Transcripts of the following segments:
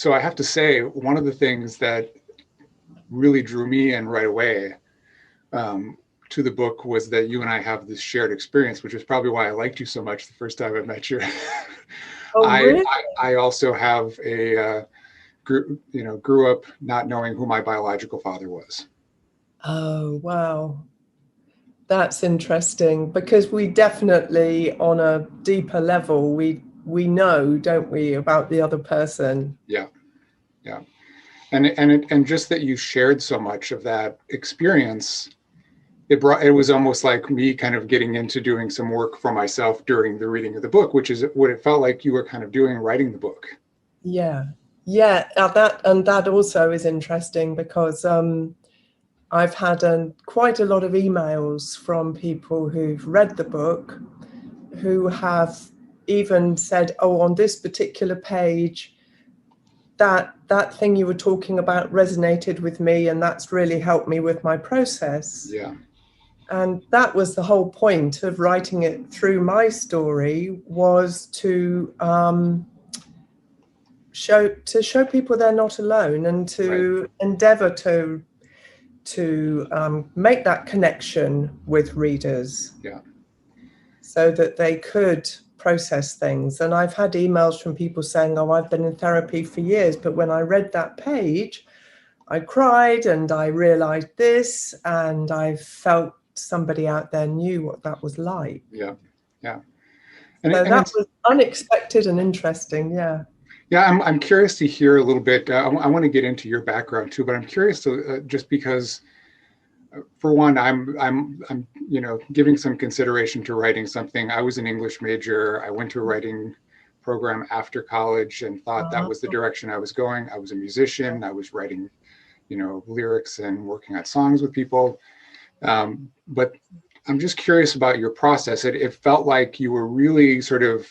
So I have to say, one of the things that really drew me in right away to the book was that you and I have this shared experience, which is probably why I liked you so much the first time I met you. Oh, really? I also have grew up not knowing who my biological father was. Oh, wow. That's interesting, because we definitely, on a deeper level, we know, don't we, about the other person. Yeah, yeah. And just that you shared so much of that experience, it was almost like me kind of getting into doing some work for myself during the reading of the book, which is what it felt like you were kind of doing, writing the book. Yeah. That also is interesting, because I've had quite a lot of emails from people who've read the book, who have even said, oh, on this particular page, that thing you were talking about resonated with me, and that's really helped me with my process. Yeah. And that was the whole point of writing it through my story, was to show people they're not alone, and to endeavor to make that connection with readers. Yeah. So that they could process things. And I've had emails from people saying, oh, I've been in therapy for years, but when I read that page, I cried and I realized this, and I felt somebody out there knew what that was like. Yeah. Yeah. And that was unexpected and interesting. Yeah. Yeah, I'm curious to hear a little bit. I want to get into your background too, but I'm curious to just because, for one, I'm giving some consideration to writing something. I was an English major. I went to a writing program after college and thought that was the direction I was going. I was a musician. I was writing, lyrics and working on songs with people. But I'm just curious about your process. It felt like you were really sort of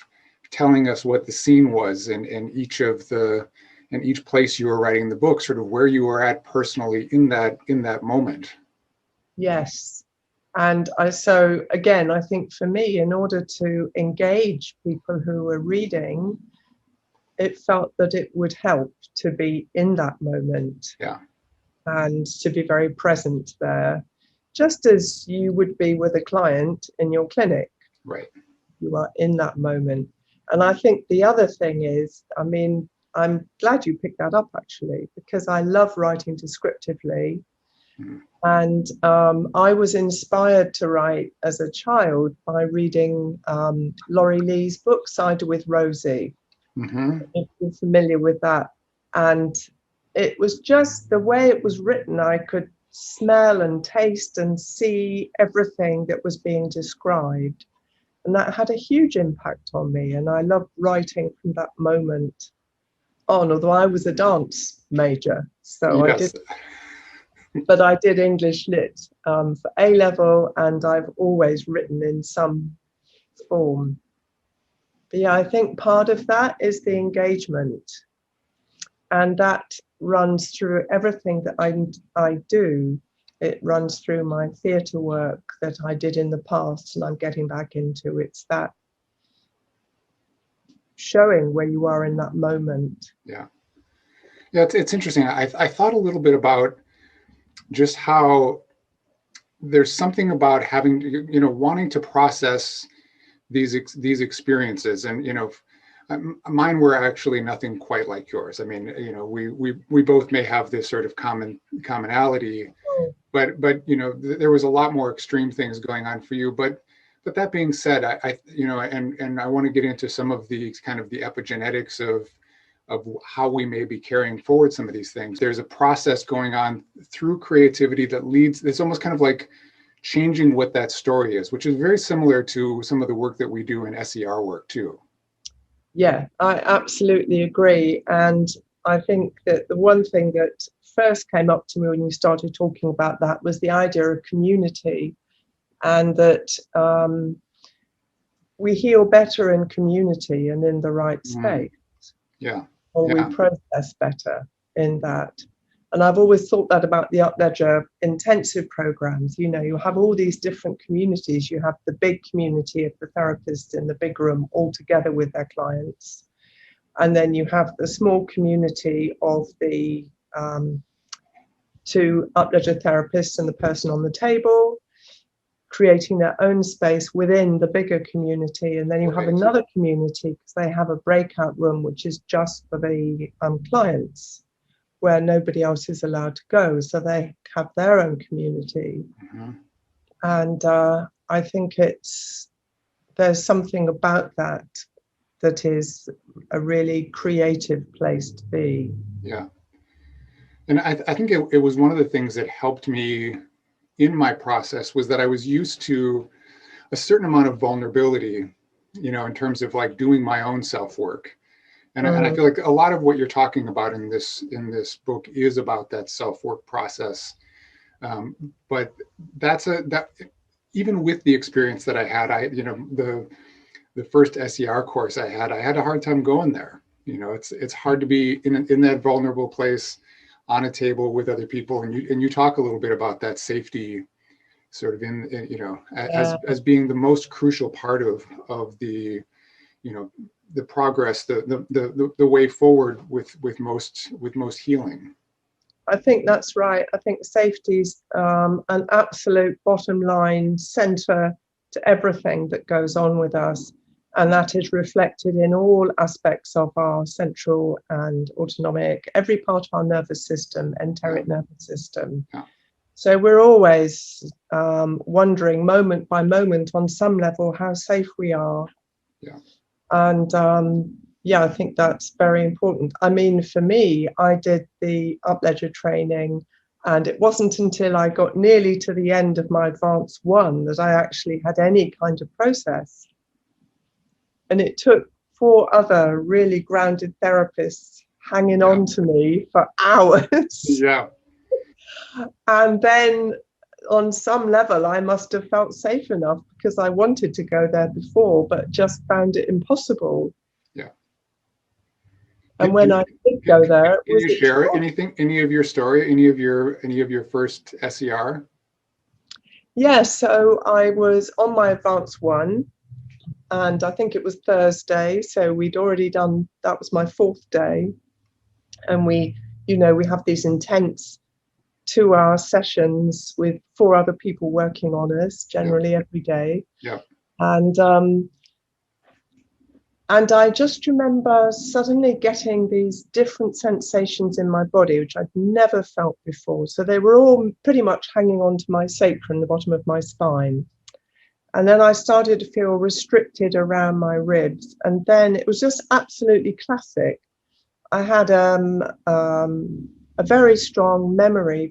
telling us what the scene was in each place you were writing the book, sort of where you were at personally in that moment. Yes. And so again, I think for me, in order to engage people who were reading, it felt that it would help to be in that moment. Yeah. And to be very present there, just as you would be with a client in your clinic. Right. You are in that moment. And I think the other thing is, I'm glad you picked that up, actually, because I love writing descriptively. Mm-hmm. And I was inspired to write as a child by reading Laurie Lee's book, Cider with Rosie. Mm-hmm. If you're familiar with that. And it was just the way it was written. I could smell and taste and see everything that was being described. And that had a huge impact on me. And I loved writing from that moment on, although I was a dance major. So yes. I did English Lit for A-level, and I've always written in some form. But yeah, I think part of that is the engagement. And that runs through everything that I do. It runs through my theatre work that I did in the past and I'm getting back into. It's that showing where you are in that moment. Yeah. Yeah, it's interesting. I thought a little bit about just how there's something about having, wanting to process these experiences. And, mine were actually nothing quite like yours. I mean, we both may have this sort of commonality, but there was a lot more extreme things going on for you. But that being said, I want to get into some of the kind of the epigenetics of how we may be carrying forward some of these things. There's a process going on through creativity that leads, it's almost kind of like changing what that story is, which is very similar to some of the work that we do in SER work too. Yeah, I absolutely agree. And I think that the one thing that first came up to me when you started talking about that was the idea of community, and that we heal better in community and in the right space. Yeah. Or we process better in that. And I've always thought that about the Upledger intensive programs. You have all these different communities. You have the big community of the therapists in the big room all together with their clients. And then you have the small community of the two up-ledger therapists and the person on the table, creating their own space within the bigger community. And then you have another community because they have a breakout room, which is just for the clients, where nobody else is allowed to go. So they have their own community. Mm-hmm. And I think there's something about that is a really creative place to be. Yeah. And I think it was one of the things that helped me in my process was that I was used to a certain amount of vulnerability, in terms of like doing my own self-work. And I feel like a lot of what you're talking about in this book is about that self-work process. But that even with the experience that I had, the first SER course I had a hard time going there. It's hard to be in that vulnerable place on a table with other people. And you talk a little bit about that safety sort of as being the most crucial part of the, the progress, the way forward with most healing. I think that's right. I think safety is an absolute bottom line center to everything that goes on with us. And that is reflected in all aspects of our central and autonomic, every part of our nervous system, enteric nervous system. Yeah. So we're always wondering moment by moment on some level how safe we are. Yeah. And I think that's very important. I mean, for me, I did the up-ledger training, and it wasn't until I got nearly to the end of my advanced 1 that I actually had any kind of process. And it took 4 other really grounded therapists hanging on to me for hours. Yeah. And then on some level, I must have felt safe enough because I wanted to go there before, but just found it impossible. Yeah. And when I did go there, can you share any of your story, any of your first SER? Yeah, so I was on my advanced 1. And I think it was Thursday, so we'd already done, that was my 4th day. And we have these intense 2-hour sessions with 4 other people working on us, generally every day. Yeah. And I just remember suddenly getting these different sensations in my body, which I'd never felt before. So they were all pretty much hanging onto my sacrum, the bottom of my spine. And then I started to feel restricted around my ribs. And then it was just absolutely classic. I had a very strong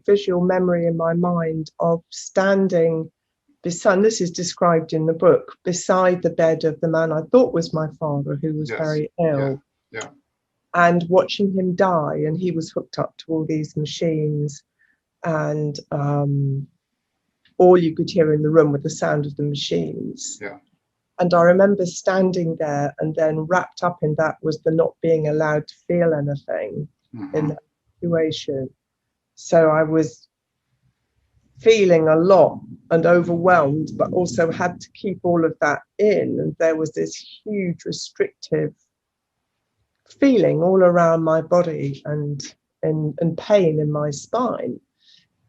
visual memory in my mind of standing beside, this is described in the book, beside the bed of the man I thought was my father, who was very ill. Yeah. And watching him die. And he was hooked up to all these machines. And all you could hear in the room was the sound of the machines. Yeah. And I remember standing there, and then wrapped up in that was the not being allowed to feel anything in that situation. So I was feeling a lot and overwhelmed, but also had to keep all of that in. And there was this huge restrictive feeling all around my body and pain in my spine.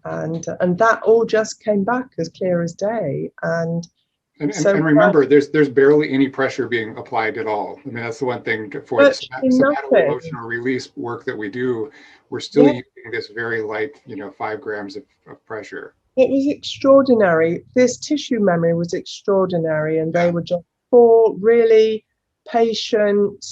And that all just came back as clear as day. And remember, there's barely any pressure being applied at all. I mean, that's the one thing for the somatic emotional release work that we do. We're still using this very light, 5 grams of pressure. It was extraordinary. This tissue memory was extraordinary, and they were just 4 really patient,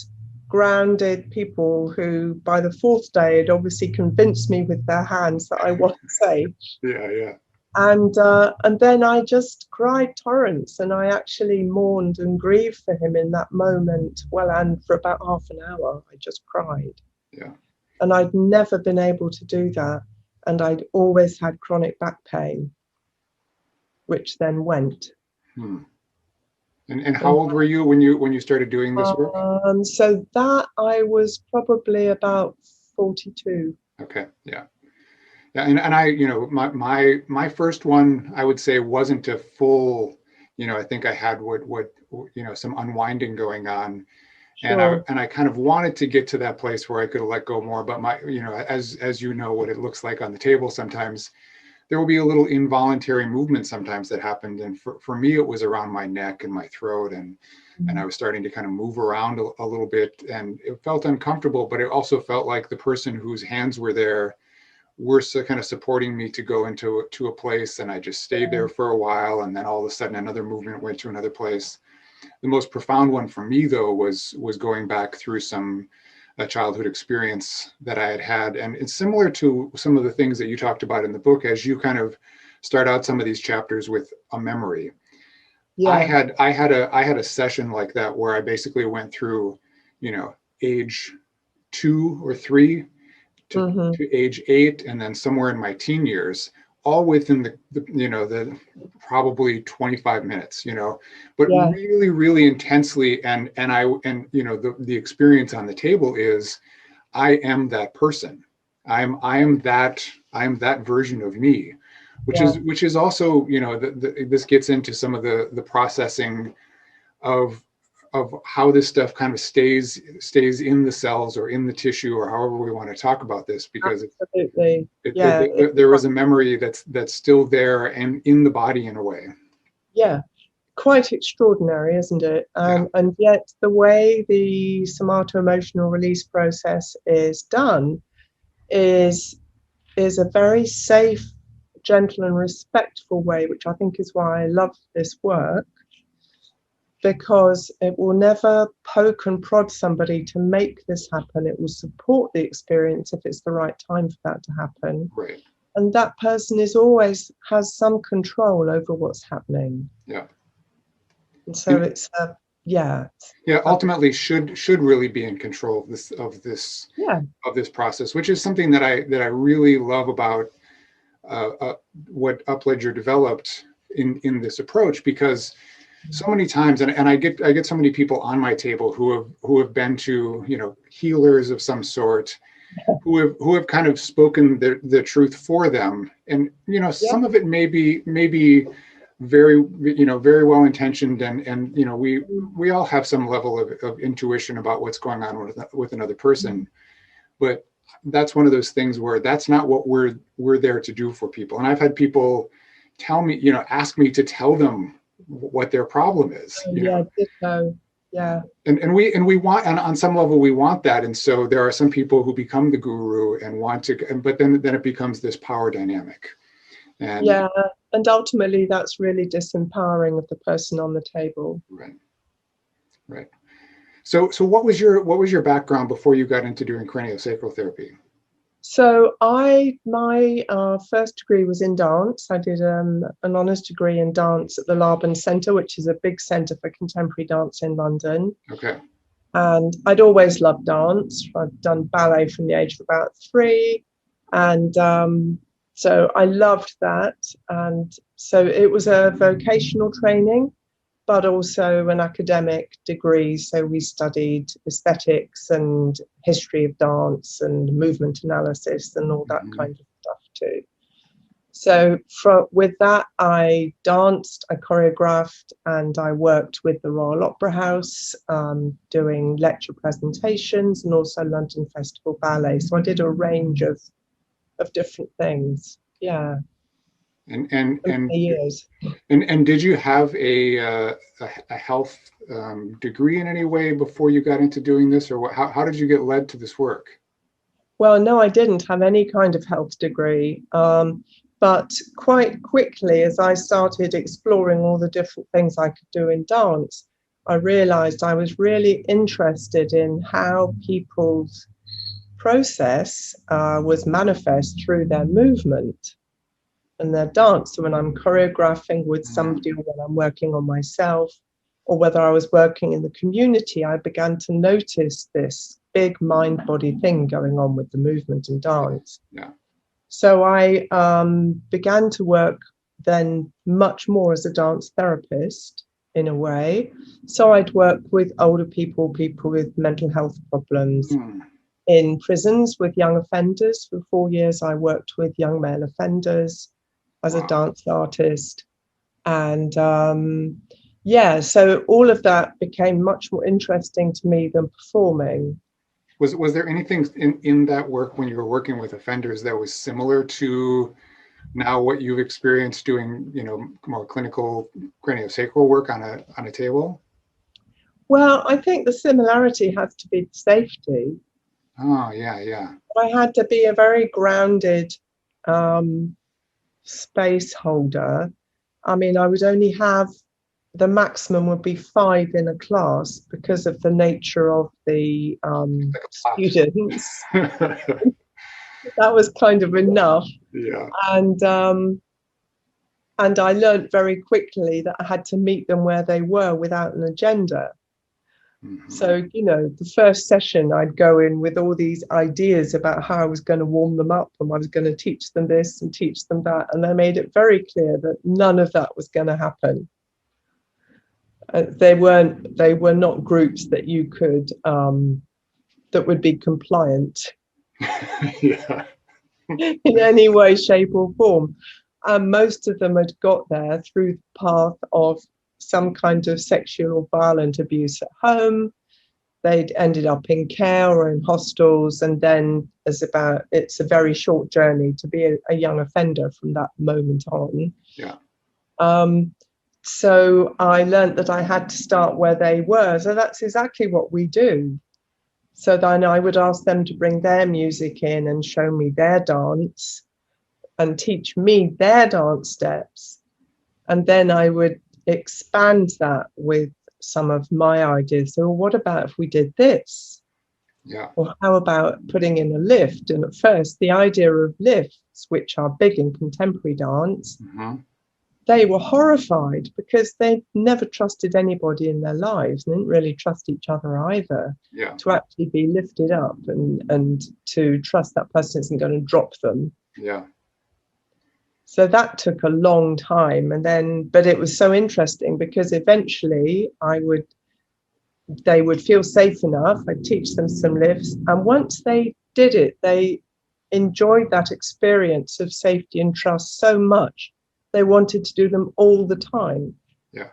grounded people who by the 4th day had obviously convinced me with their hands that I wasn't safe. Yeah. And then I just cried torrents, and I actually mourned and grieved for him in that moment. Well, and for about half an hour, I just cried. Yeah. And I'd never been able to do that. And I'd always had chronic back pain, which then went. And how old were you when you started doing this work? So that I was probably about 42. Okay, yeah. And I, my first one, I would say, wasn't a full, I think I had what some unwinding going on. Sure. And I kind of wanted to get to that place where I could let go more. But my, as you know, what it looks like on the table sometimes, there will be a little involuntary movement sometimes that happened. And for me, it was around my neck and my throat. And I was starting to kind of move around a little bit, and it felt uncomfortable, but it also felt like the person whose hands were there were kind of supporting me to go into a place. And I just stayed there for a while. And then all of a sudden another movement went to another place. The most profound one for me, though, was going back through a childhood experience that I had. And it's similar to some of the things that you talked about in the book, as you kind of start out some of these chapters with a memory. Yeah. I had a session like that where I basically went through, age 2 or 3 to age 8, and then somewhere in my teen years, all within the probably 25 minutes, but really, really intensely. And the experience on the table is, I am that person. I am that version of me, which is also, this gets into some of the processing of how this stuff kind of stays in the cells or in the tissue, or however we want to talk about this, because absolutely, there is a memory that's still there and in the body in a way. Yeah, quite extraordinary, isn't it? And yet the way the somato-emotional release process is done is a very safe, gentle and respectful way, which I think is why I love this work, because it will never poke and prod somebody to make this happen. It will support the experience if it's the right time for that to happen. Right. And that person always has some control over what's happening. Yeah. And so it's ultimately should really be in control of this process, which is something that I really love about what Upledger developed in this approach, because so many times, and I get so many people on my table who have been to healers of some sort, who have kind of spoken the truth for them, and some of it may be very very well intentioned, and we all have some level of intuition about what's going on with another person, but that's one of those things where that's not what we're there to do for people. And I've had people tell me, ask me to tell them what their problem is. And we want, and on some level we want that. And so there are some people who become the guru and want to, but then it becomes this power dynamic. And and ultimately that's really disempowering of the person on the table. Right. So what was your background before you got into doing craniosacral therapy? So my first degree was in dance. I did an honours degree in dance at the Laban Centre, which is a big centre for contemporary dance in London. Okay. And I'd always loved dance. I'd done ballet from the age of about 3. And so I loved that. And so it was a vocational training, but also an academic degree. So we studied aesthetics and history of dance and movement analysis and all that kind of stuff too. So with that, I danced, I choreographed, and I worked with the Royal Opera House, doing lecture presentations, and also London Festival Ballet. So I did a range of different things. Yeah. And years. And did you have a health degree in any way before you got into doing this, or how did you get led to this work? Well, no, I didn't have any kind of health degree. But quite quickly, as I started exploring all the different things I could do in dance, I realized I was really interested in how people's process was manifest through their movement and their dance. So when I'm choreographing with somebody, or when I'm working on myself, or whether I was working in the community, I began to notice this big mind-body thing going on with the movement and dance. Yeah. So I began to work then much more as a dance therapist in a way. So I'd work with older people with mental health problems. In prisons with young offenders. For 4 years, I worked with young male offenders as a dance artist. And yeah, so all of that became much more interesting to me than performing. Was there anything in that work when you were working with offenders that was similar to now what you've experienced doing, more clinical craniosacral work on a table? Well, I think the similarity has to be safety. Oh, yeah. I had to be a very grounded space holder. I mean, I would only have, the maximum would be 5 in a class because of the nature of the students. That was kind of enough. Yeah. And I learned very quickly that I had to meet them where they were without an agenda. Mm-hmm. So, the first session I'd go in with all these ideas about how I was going to warm them up and I was going to teach them this and teach them that. And I made it very clear that none of that was going to happen. They were not groups that you could, that would be compliant. Yeah. In any way, shape or form. Most of them had got there through the path of some kind of sexual or violent abuse at home. They'd ended up in care or in hostels, and then it's a very short journey to be a young offender from that moment on. Yeah. So I learned that I had to start where they were. So that's exactly what we do. So then I would ask them to bring their music in and show me their dance and teach me their dance steps. And then I would expand that with some of my ideas. So what about if we did this? Yeah. Or how about putting in a lift? And at first, the idea of lifts, which are big in contemporary dance, mm-hmm. They were horrified because they'd never trusted anybody in their lives and didn't really trust each other either. Yeah. To actually be lifted up and to trust that person isn't going to drop them. Yeah. So that took a long time. But it was so interesting because eventually they would feel safe enough. I'd teach them some lifts. And once they did it, they enjoyed that experience of safety and trust so much. They wanted to do them all the time. Yeah.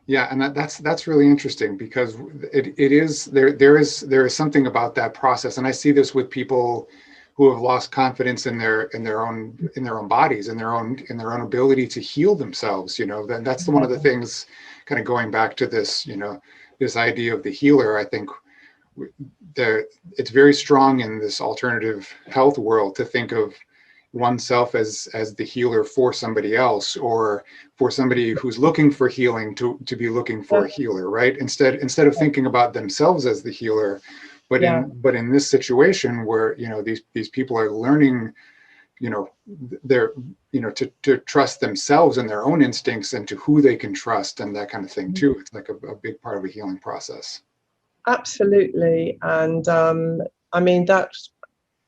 Yeah, and that's really interesting because it is there is something about that process, and I see this with people who have lost confidence in their own bodies, in their own ability to heal themselves. Then that's one of the things, kind of going back to this, this idea of the healer. I think it's very strong in this alternative health world to think of oneself as the healer for somebody else, or for somebody who's looking for healing to be looking for a healer, right? Instead of thinking about themselves as the healer, but in this situation where these people are learning to trust themselves and their own instincts and to who they can trust and that kind of thing too. It's like a big part of a healing process. Absolutely. And I mean, that's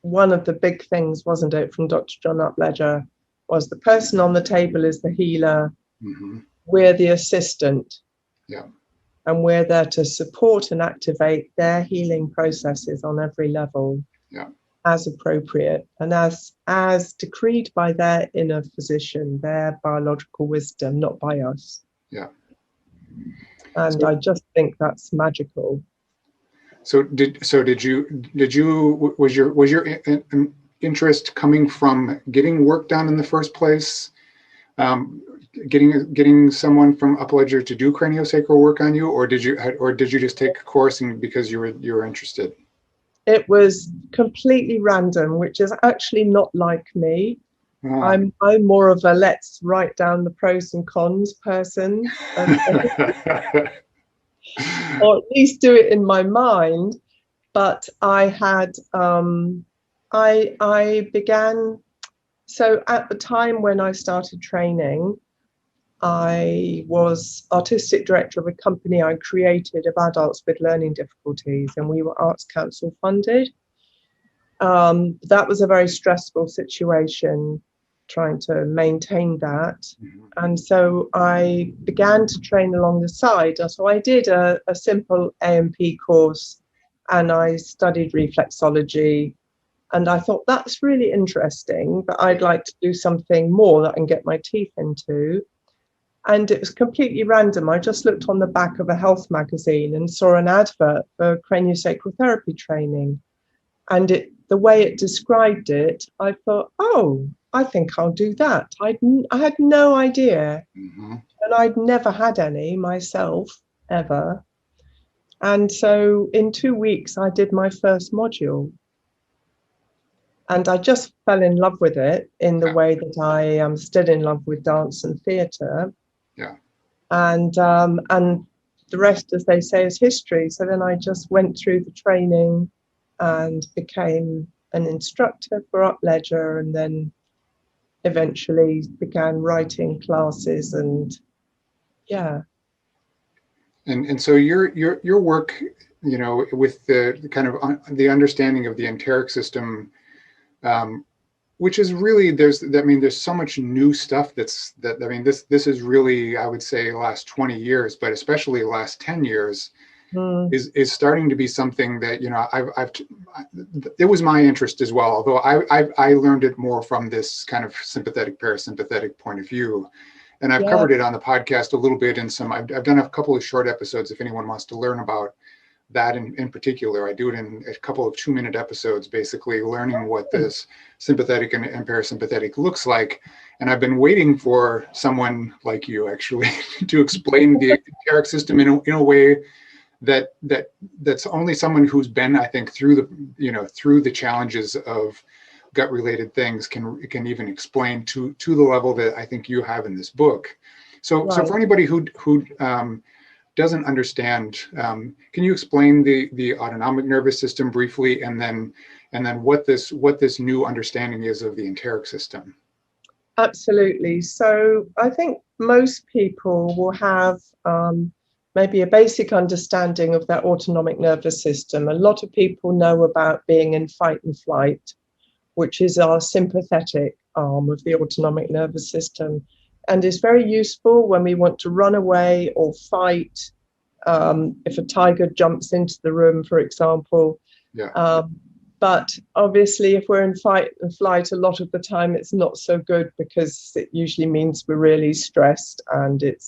one of the big things, wasn't it, from Dr. John Upledger, was the person on the table is the healer. Mm-hmm. We're the assistant. Yeah. And we're there to support and activate their healing processes on every level. Yeah. As appropriate and as decreed by their inner physician, their biological wisdom, not by us. Yeah. And I just think that's magical. Was your interest coming from getting work done in the first place? Getting someone from Upledger to do craniosacral work on you, or did you just take a course and because you were interested? It was completely random, which is actually not like me. I'm more of a let's write down the pros and cons person, or at least do it in my mind. But I had I began. So at the time when I started training, I was artistic director of a company I created of adults with learning difficulties, and we were Arts Council funded. That was a very stressful situation, trying to maintain that. Mm-hmm. And so I began to train along the side. So I did a simple AMP course, and I studied reflexology. And I thought, that's really interesting, but I'd like to do something more that I can get my teeth into. And it was completely random. I just looked on the back of a health magazine and saw an advert for craniosacral therapy training. And the way it described it, I thought, oh, I think I'll do that. I had no idea. Mm-hmm. And I'd never had any myself, ever. And so in 2 weeks, I did my first module. And I just fell in love with it in the way that I am still in love with dance and theatre. Yeah. And the rest, as they say, is history. So then I just went through the training and became an instructor for Upledger, and then eventually began writing classes, and yeah. And so your work, you know, with the kind of the understanding of the enteric system, which is really, there's so much new stuff this is really, I would say, the last 20 years, but especially the last 10 years, is starting to be something that, you know, it was my interest as well, although I learned it more from this kind of sympathetic parasympathetic point of view. And I've covered it on the podcast a little bit in some, I've done a couple of short episodes if anyone wants to learn about that in particular. I do it in a couple of 2-minute episodes, basically learning what this sympathetic and parasympathetic looks like. And I've been waiting for someone like you actually to explain the enteric system in a way that's only someone who's been, I think, through the challenges of gut related things can even explain to the level that I think you have in this book. So for anybody who doesn't understand, can you explain the autonomic nervous system briefly, and then what this new understanding is of the enteric system? Absolutely. So I think most people will have maybe a basic understanding of their autonomic nervous system. A lot of people know about being in fight and flight, which is our sympathetic arm of the autonomic nervous system, and is very useful when we want to run away or fight. If a tiger jumps into the room, for example. Yeah. But obviously, if we're in fight and flight, a lot of the time it's not so good, because it usually means we're really stressed, and it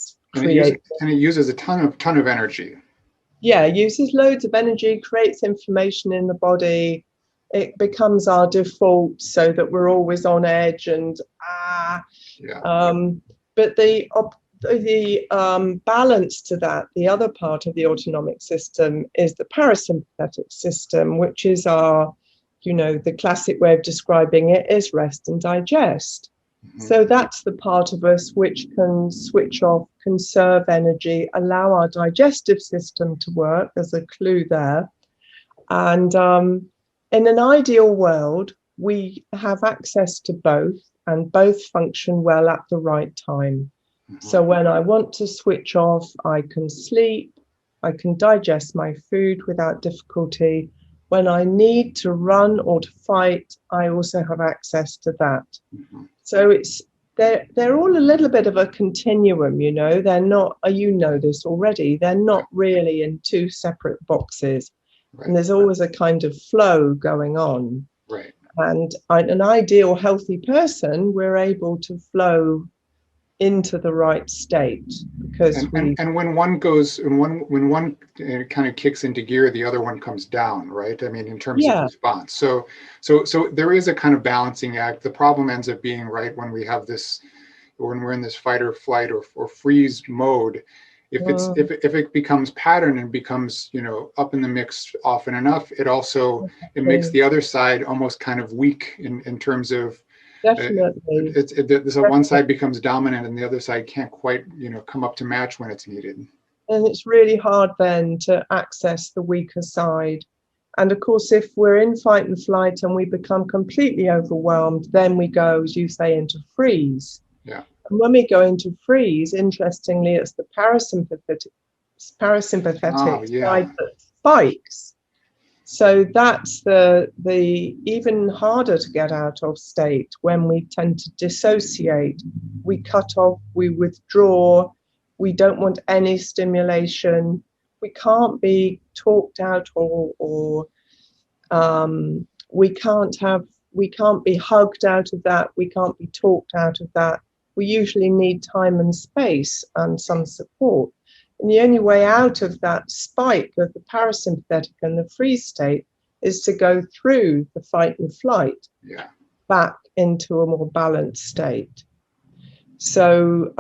uses a ton of energy. Yeah, it uses loads of energy, creates inflammation in the body. It becomes our default, so that we're always on edge and but the balance to that, the other part of the autonomic system, is the parasympathetic system, which is our, the classic way of describing it is rest and digest. Mm-hmm. So that's the part of us which can switch off, conserve energy, allow our digestive system to work. There's a clue there. And in an ideal world, we have access to both, and both function well at the right time. So when I want to switch off, I can sleep, I can digest my food without difficulty. When I need to run or to fight, I also have access to that. Mm-hmm. So they're all a little bit of a continuum, they're not, you know this already, they're not really in two separate boxes. Right. And there's always a kind of flow going on. Right. And an ideal healthy person, we're able to flow into the right state, because and when one goes, when one kind of kicks into gear, the other one comes down, right? I mean, in terms of response. So there is a kind of balancing act. The problem ends up being, right, when we're in this fight or flight or freeze mode, if it becomes pattern and becomes, up in the mix often enough, it makes the other side almost kind of weak in terms of, definitely. So one side becomes dominant and the other side can't quite, come up to match when it's needed. And it's really hard then to access the weaker side. And of course, if we're in fight and flight and we become completely overwhelmed, then we go, as you say, into freeze. Yeah. And when we go into freeze, interestingly, it's the parasympathetic side that spikes. So that's the even harder to get out of state, when we tend to dissociate. We cut off, we withdraw, we don't want any stimulation. We can't be talked out or we can't be hugged out of that. We can't be talked out of that. we usually need time and space and some support. And the only way out of that spike of the parasympathetic and the freeze state is to go through the fight and flight back into a more balanced state. So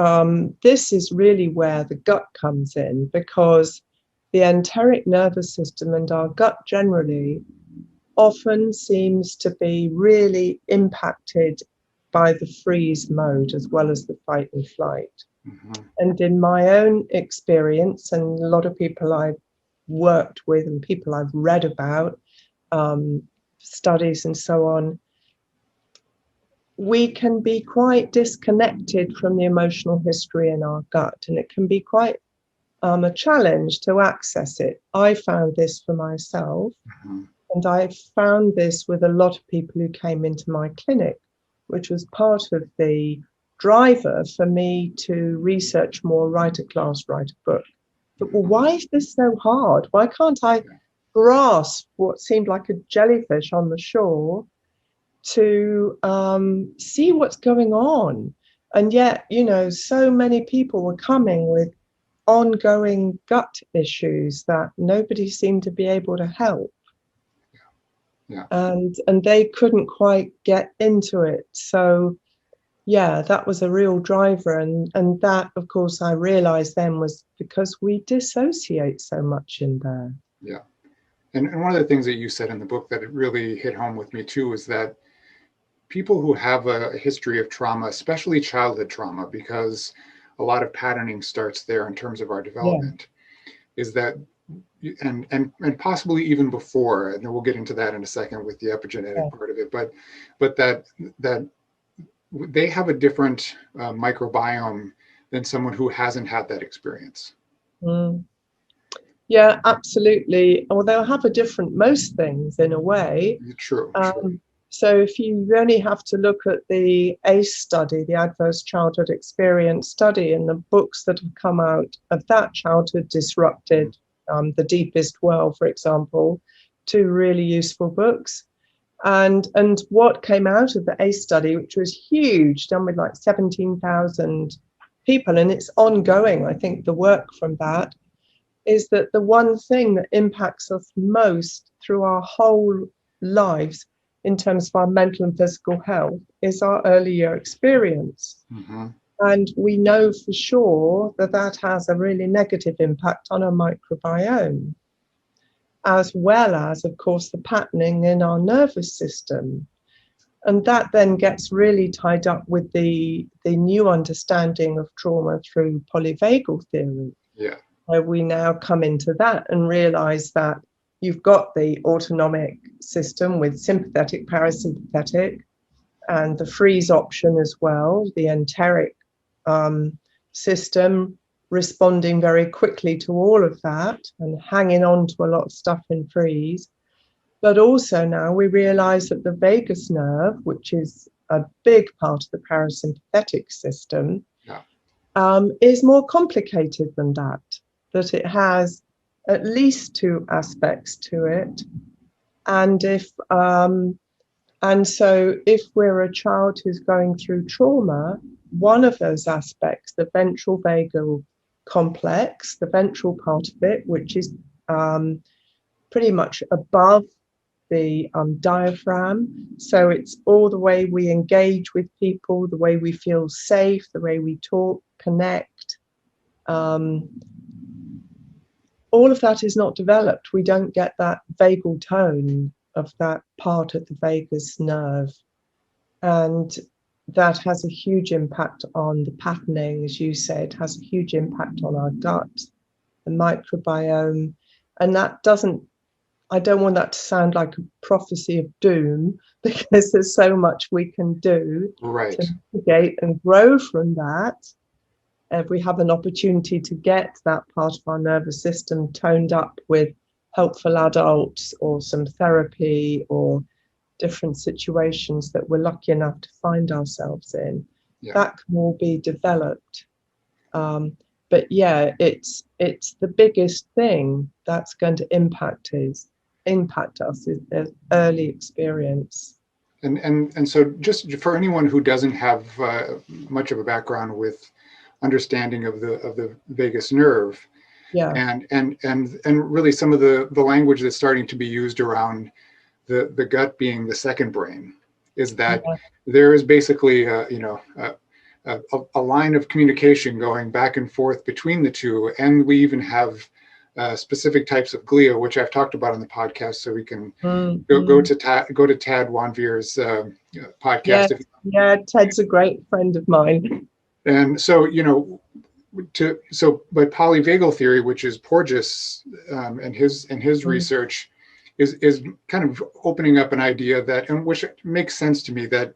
this is really where the gut comes in, because the enteric nervous system and our gut generally often seems to be really impacted by the freeze mode as well as the fight and flight. Mm-hmm. And in my own experience, and a lot of people I've worked with and people I've read about, studies and so on, we can be quite disconnected from the emotional history in our gut, and it can be quite a challenge to access it. I found this for myself, mm-hmm. and I found this with a lot of people who came into my clinic, which was part of the driver for me to research more, write a class, write a book. But well, why is this so hard? Why can't I grasp what seemed like a jellyfish on the shore to see what's going on? And yet, you know, so many people were coming with ongoing gut issues that nobody seemed to be able to help. Yeah. And they couldn't quite get into it. So yeah, that was a real driver. And that, of course, I realized then was because we dissociate so much in there. Yeah. And one of the things that you said in the book that it really hit home with me too is that people who have a history of trauma, especially childhood trauma, because a lot of patterning starts there in terms of our development, is that, and possibly even before, and then we'll get into that in a second with the epigenetic part of it, but that they have a different microbiome than someone who hasn't had that experience. Mm. Yeah, absolutely. Well, they'll have a different most things in a way. True. So if you really have to look at the ACE study, the Adverse Childhood Experience study, and the books that have come out of that, Childhood Disrupted, The Deepest Well, for example, two really useful books. And what came out of the ACE study, which was huge, done with like 17,000 people, and it's ongoing, I think, the work from that, is that the one thing that impacts us most through our whole lives in terms of our mental and physical health is our early year experience. Mm-hmm. And we know for sure that that has a really negative impact on our microbiome, as well as, of course, the patterning in our nervous system. And that then gets really tied up with the new understanding of trauma through Polyvagal Theory. Yeah. Where we now come into that and realize that you've got the autonomic system with sympathetic, parasympathetic, and the freeze option as well, the enteric system responding very quickly to all of that and hanging on to a lot of stuff in freeze. But also now we realize that the vagus nerve, which is a big part of the parasympathetic system, is more complicated than that it has at least two aspects to it. And so if we're a child who's going through trauma, one of those aspects, the ventral vagal complex, the ventral part of it, which is pretty much above the diaphragm. So it's all the way we engage with people, the way we feel safe, the way we talk, connect. All of that is not developed. We don't get that vagal tone of that part of the vagus nerve. And that has a huge impact on the patterning, as you said, has a huge impact on our gut, the microbiome. And that doesn't, I don't want that to sound like a prophecy of doom, because there's so much we can do to mitigate and grow from that. If we have an opportunity to get that part of our nervous system toned up with helpful adults or some therapy or different situations that we're lucky enough to find ourselves in, that can all be developed. But yeah, it's the biggest thing that's going to impact us is early experience. And so just for anyone who doesn't have much of a background with understanding of the vagus nerve, Yeah. and really some of the language that's starting to be used around the gut being the second brain, is that there is basically a line of communication going back and forth between the two, and we even have specific types of glia, which I've talked about on the podcast. So we can go to Tad Wanveer's podcast. Yeah, Ted's a great friend of mine. And so but polyvagal theory, which is Porges and his research, is kind of opening up an idea that, and which makes sense to me, that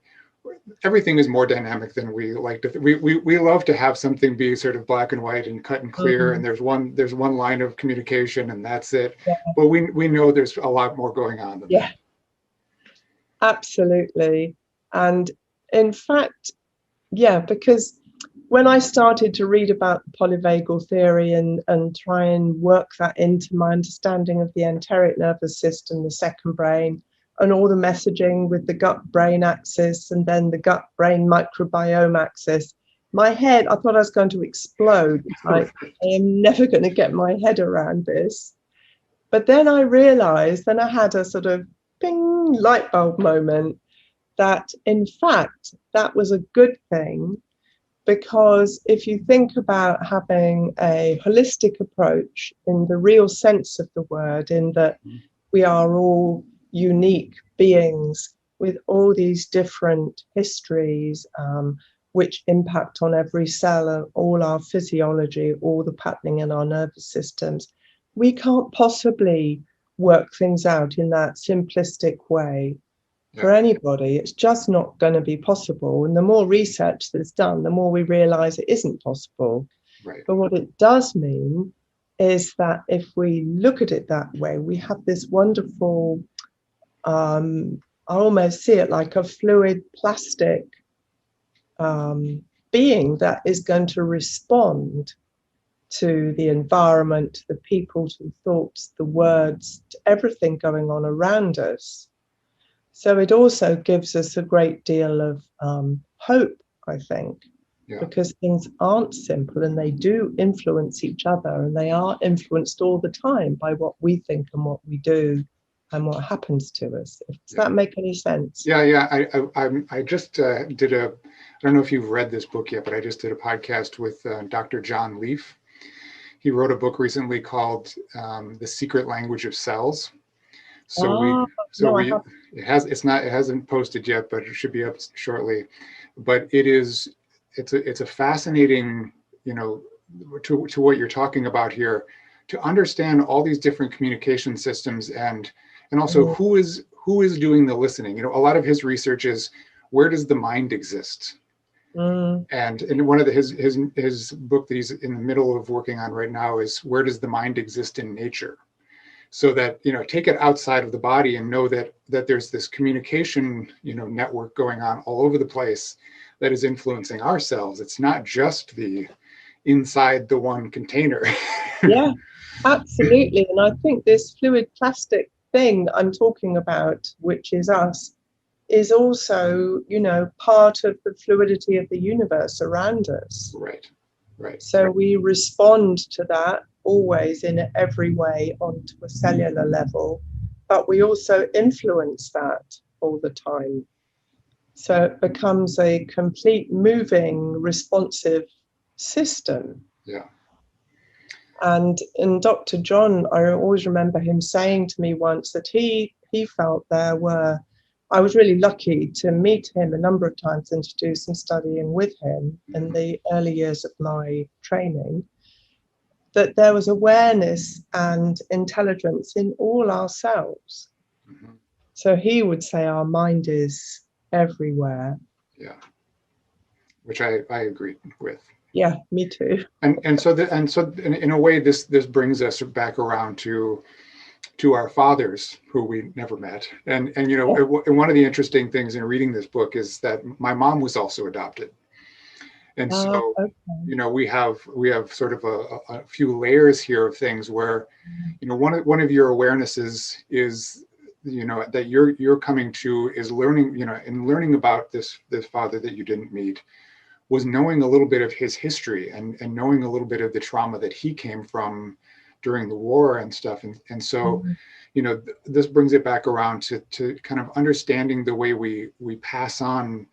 everything is more dynamic than we like to. We love to have something be sort of black and white and cut and clear, and there's one line of communication and that's it. Yeah. But we know there's a lot more going on than that. Absolutely. And in fact, because when I started to read about polyvagal theory and try and work that into my understanding of the enteric nervous system, the second brain, and all the messaging with the gut-brain axis and then the gut-brain microbiome axis, my head, I thought I was going to explode. I am never going to get my head around this. But then I realized, then I had a sort of ping light bulb moment, that in fact, that was a good thing. Because if you think about having a holistic approach in the real sense of the word, in that we are all unique beings with all these different histories, which impact on every cell and all our physiology, all the patterning in our nervous systems, we can't possibly work things out in that simplistic way. For anybody, it's just not going to be possible. And the more research that's done, the more we realize it isn't possible. Right. But what it does mean is that if we look at it that way, we have this wonderful, I almost see it like a fluid plastic being that is going to respond to the environment, to the people, to the thoughts, the words, to everything going on around us. So it also gives us a great deal of hope, I think, because things aren't simple and they do influence each other, and they are influenced all the time by what we think and what we do and what happens to us. Does that make any sense? Yeah. I just did I don't know if you've read this book yet, but I just did a podcast with Dr. John Leaf. He wrote a book recently called The Secret Language of Cells. It hasn't posted yet, but it should be up shortly. But it's a fascinating, to what you're talking about here, to understand all these different communication systems and also who is doing the listening. A lot of his research is, where does the mind exist? And in one of his book that he's in the middle of working on right now is, where does the mind exist in nature? So that, take it outside of the body and know that there's this communication, network going on all over the place that is influencing our cells. It's not just the inside the one container. Yeah, absolutely. And I think this fluid plastic thing I'm talking about, which is us, is also, part of the fluidity of the universe around us. Right. So we respond to that always in every way onto a cellular level, but we also influence that all the time. So it becomes a complete moving, responsive system. Yeah. And Dr. John, I always remember him saying to me once that he felt I was really lucky to meet him a number of times and to do some studying with him in the early years of my training, that there was awareness and intelligence in all our cells. So he would say our mind is everywhere. Yeah, which I agree with. Yeah, me too. And so in a way, this brings us back around to our fathers, who we never met. And one of the interesting things in reading this book is that my mom was also adopted. And so, we have sort of a few layers here of things where, one of your awarenesses is that you're coming to is learning, in learning about this father that you didn't meet, was knowing a little bit of his history and knowing a little bit of the trauma that he came from during the war and stuff. And so, this brings it back around to kind of understanding the way we pass on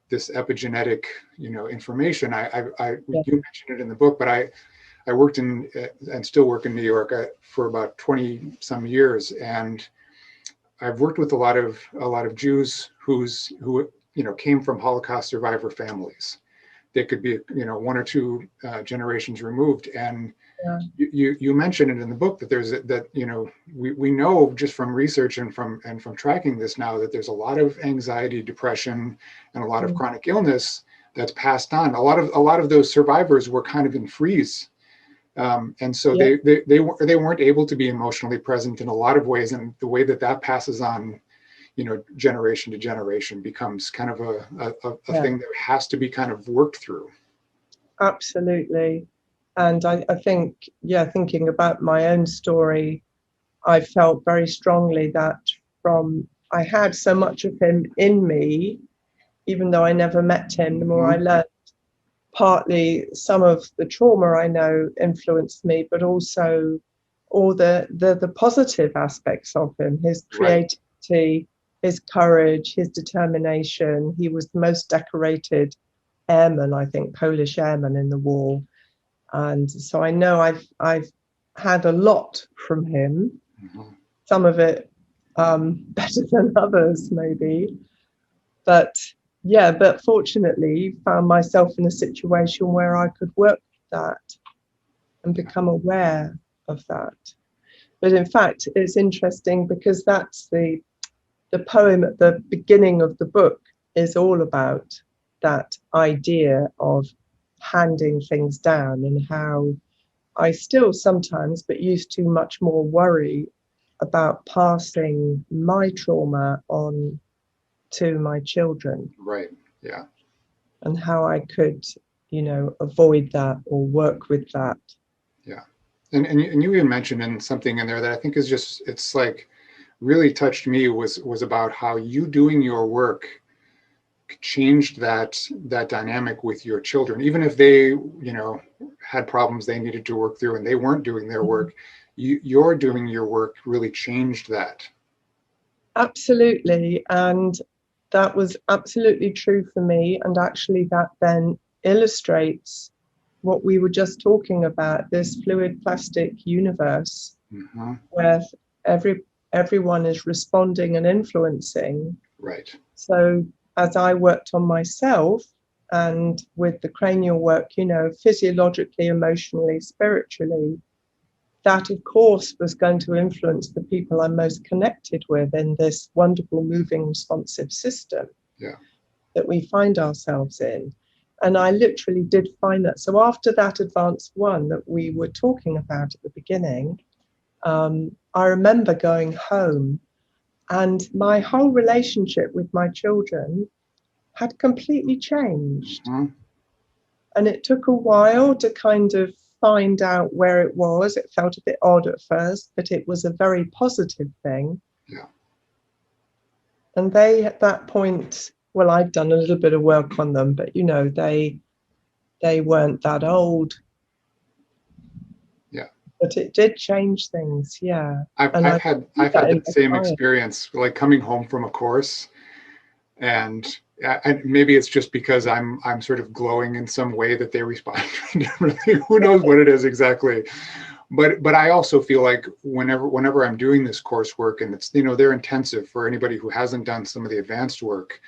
this epigenetic, information. You mentioned it in the book, but I worked in and still work in New York for about 20 some years. And I've worked with a lot of Jews who came from Holocaust survivor families. They could be, one or two generations removed. And you mentioned it in the book that we know just from research and from tracking this now that there's a lot of anxiety, depression, and a lot of chronic illness that's passed on. A lot of those survivors were kind of in freeze. And so they weren't able to be emotionally present in a lot of ways. And the way that passes on, generation to generation becomes kind of a thing that has to be kind of worked through. Absolutely. And I think, thinking about my own story, I felt very strongly that I had so much of him in me, even though I never met him, the more I learned. Partly some of the trauma I know influenced me, but also all the positive aspects of him, his creativity, his courage, his determination. He was the most decorated airman, I think, Polish airman in the war. And so I know I've had a lot from him, some of it better than others maybe, but fortunately found myself in a situation where I could work with that and become aware of that. But in fact, it's interesting because that's the poem at the beginning of the book is all about that idea of handing things down and how I still sometimes, but used to much more, worry about passing my trauma on to my children. Right. Yeah. And how I could, avoid that or work with that. Yeah. And you even mentioned in something in there that I think is just, it's like really touched me was about how you doing your work changed that dynamic with your children, even if they had problems they needed to work through and they weren't doing their work. You're doing your work really changed that. Absolutely. And that was absolutely true for me, and actually that then illustrates what we were just talking about, this fluid plastic universe where everyone is responding and influencing. Right. So as I worked on myself and with the cranial work, physiologically, emotionally, spiritually, that of course was going to influence the people I'm most connected with in this wonderful, moving, responsive system that we find ourselves in. And I literally did find that. So after that advanced one that we were talking about at the beginning, I remember going home and my whole relationship with my children had completely changed. And it took a while to kind of find out where it was. It felt a bit odd at first, but it was a very positive thing. Yeah. And they, at that point, well, I'd done a little bit of work on them, but they weren't that old. Yeah. But it did change things. Yeah. I've had the same experience, like coming home from a course, and maybe it's just because I'm sort of glowing in some way that they respond differently. Who knows what it is exactly? But I also feel like whenever I'm doing this coursework, and it's they're intensive for anybody who hasn't done some of the advanced work.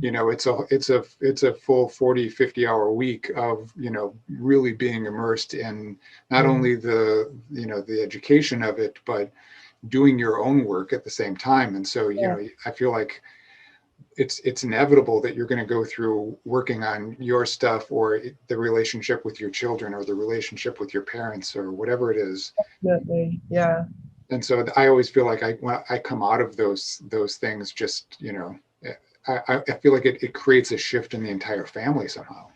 It's a full 40-50 hour week of really being immersed in not only the education of it, but doing your own work at the same time. And so I feel like it's inevitable that you're going to go through working on your stuff or the relationship with your children or the relationship with your parents or whatever it is. Definitely. Yeah. And so I always feel like when I come out of those things, just, I feel like it creates a shift in the entire family somehow.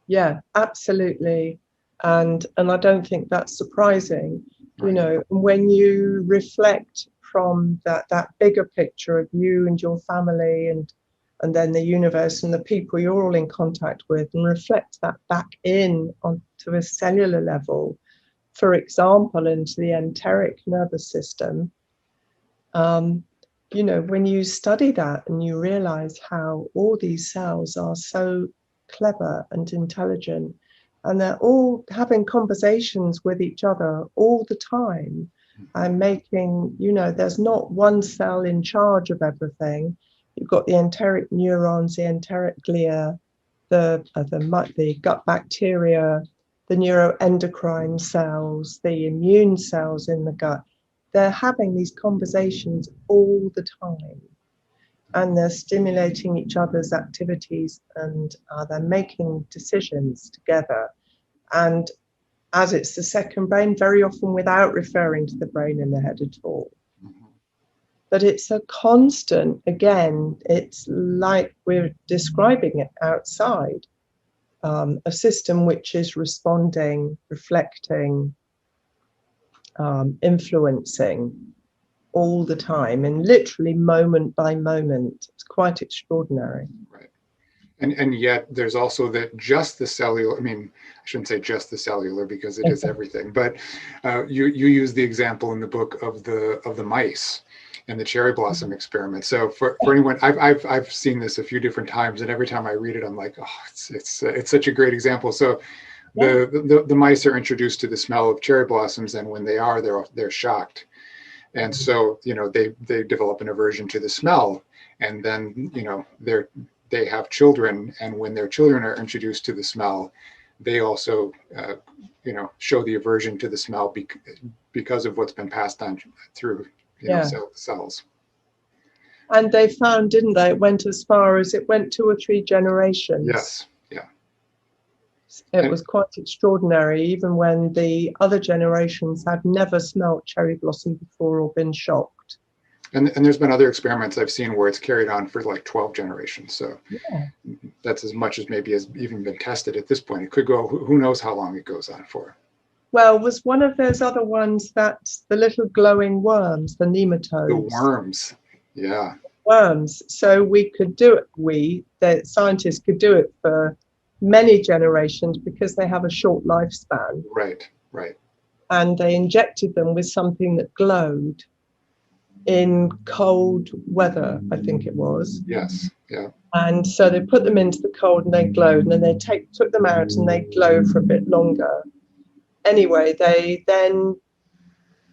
Yeah, absolutely. And I don't think that's surprising. Right. When you reflect from that bigger picture of you and your family and then the universe and the people you're all in contact with, and reflect that back in onto a cellular level, for example, into the enteric nervous system. You know, when you study that and you realize how all these cells are so clever and intelligent, and they're all having conversations with each other all the time, and making, you know, there's not one cell in charge of everything. You've got the enteric neurons, the enteric glia, the gut bacteria, the neuroendocrine cells, the immune cells in the gut. They're having these conversations all the time, and they're stimulating each other's activities, and they're making decisions together. And as it's the second brain, very often without referring to the brain in the head at all. But it's a constant, again, it's like we're describing it outside, a system which is responding, reflecting, influencing all the time, and literally moment by moment. It's quite extraordinary. Right. And yet there's also just the cellular, I mean, I shouldn't say just the cellular because it is everything, but you use the example in the book of the mice and the cherry blossom experiment. So for anyone, I've seen this a few different times, and every time I read it, I'm like, oh, it's such a great example. So the mice are introduced to the smell of cherry blossoms, and when they're shocked, and so, you know, they develop an aversion to the smell, and then, you know, they have children, and when their children are introduced to the smell, they also you know, show the aversion to the smell because of what's been passed on through, you know, cells. And they found, didn't they, it went as far as it went 2 or 3 generations. Yes. It was quite extraordinary, even when the other generations had never smelt cherry blossom before or been shocked. And there's been other experiments I've seen where it's carried on for like 12 generations. So that's as much as maybe has even been tested at this point. It could go, who knows how long it goes on for. Well, was one of those other ones that's the little glowing worms, the nematodes? The worms, yeah. Worms. So we could do it, the scientists could do it for many generations because they have a short lifespan. Right. And they injected them with something that glowed in cold weather, I think it was. Yes, yeah. And so they put them into the cold and they glowed, and then they took them out and they glowed for a bit longer. Anyway, they then,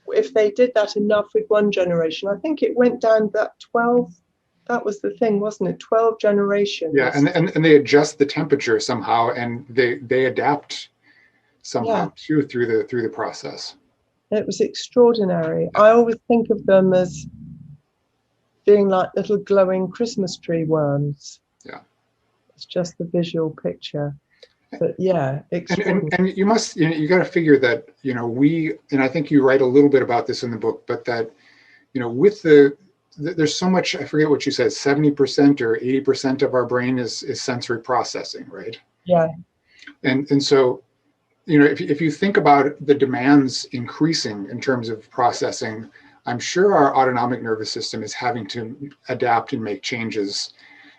if they did that enough with one generation, I think it went down that 12, that was the thing, wasn't it? 12 generations. Yeah, and they adjust the temperature somehow, and they adapt somehow through the process. It was extraordinary. I always think of them as being like little glowing Christmas tree worms. Yeah. It's just the visual picture. But yeah, and you must, you got to figure that, you know, and I think you write a little bit about this in the book, but that, you know, with there's so much, I forget what you said, 70% or 80% of our brain is sensory processing, right? Yeah. And so, you know, if you think about the demands increasing in terms of processing, I'm sure our autonomic nervous system is having to adapt and make changes.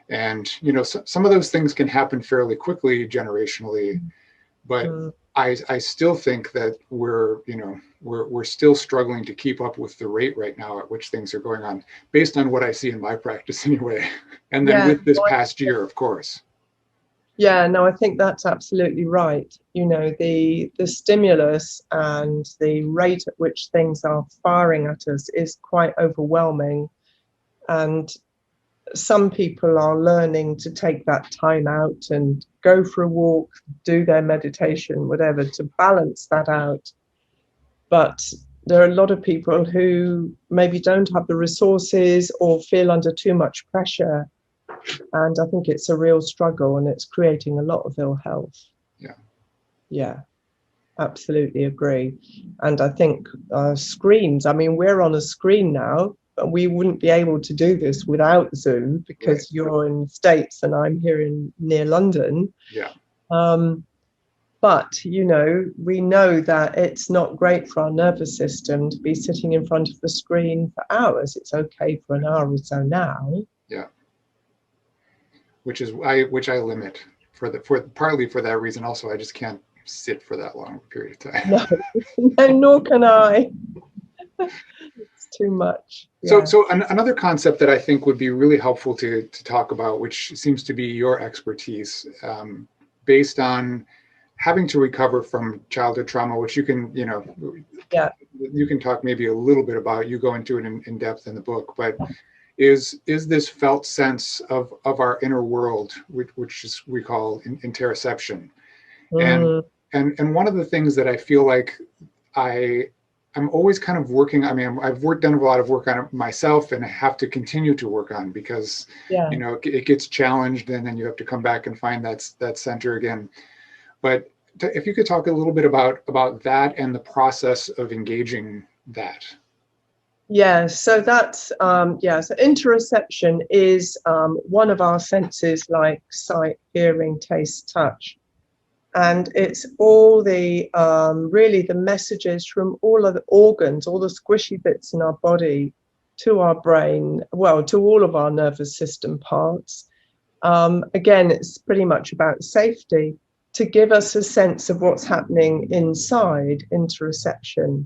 And, you know, some of those things can happen fairly quickly generationally, but I still think that we're still struggling to keep up with the rate right now at which things are going on, based on what I see in my practice anyway. And then with this past year, of course. Yeah, no, I think that's absolutely right. You know, the stimulus and the rate at which things are firing at us is quite overwhelming. And some people are learning to take that time out and go for a walk, do their meditation, whatever, to balance that out. But there are a lot of people who maybe don't have the resources or feel under too much pressure. And I think it's a real struggle, and it's creating a lot of ill health. Yeah, absolutely agree. And I think screens, I mean, we're on a screen now, but we wouldn't be able to do this without Zoom, because you're in the States and I'm here near London. Yeah. But, you know, we know that it's not great for our nervous system to be sitting in front of the screen for hours. It's okay for an hour or so now. Yeah. Which I limit for partly for that reason. Also, I just can't sit for that long period of time. No, nor can I. It's too much. Yeah. So another concept that I think would be really helpful to talk about, which seems to be your expertise, based on having to recover from childhood trauma, which you can, you can talk maybe a little bit about. You go into it in depth in the book, but is this felt sense of our inner world, which is we call interoception. And one of the things that I feel like I'm always kind of working. I mean, I've done a lot of work on it myself, and I have to continue to work on, because it gets challenged, and then you have to come back and find that center again. But if you could talk a little bit about that and the process of engaging that. Yeah, so that's, so interoception is one of our senses, like sight, hearing, taste, touch. And it's all the, really the messages from all of the organs, all the squishy bits in our body to our brain, well, to all of our nervous system parts. Again, it's pretty much about safety, to give us a sense of what's happening inside interoception.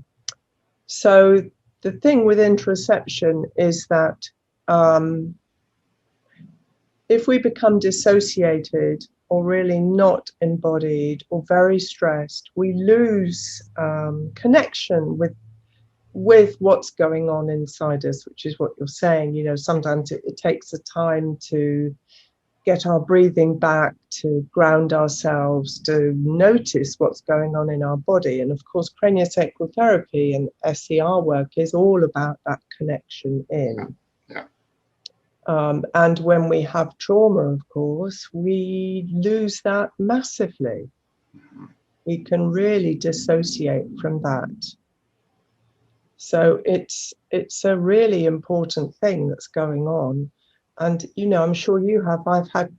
So the thing with interoception is that if we become dissociated or really not embodied or very stressed, we lose connection with what's going on inside us, which is what you're saying. You know, sometimes it takes a time to get our breathing back, to ground ourselves, to notice what's going on in our body. And of course, craniosacral therapy and SCR work is all about that connection in. Yeah. And when we have trauma, of course, we lose that massively. We can really dissociate from that. So it's a really important thing that's going on. And, you know, I'm sure you have. I've had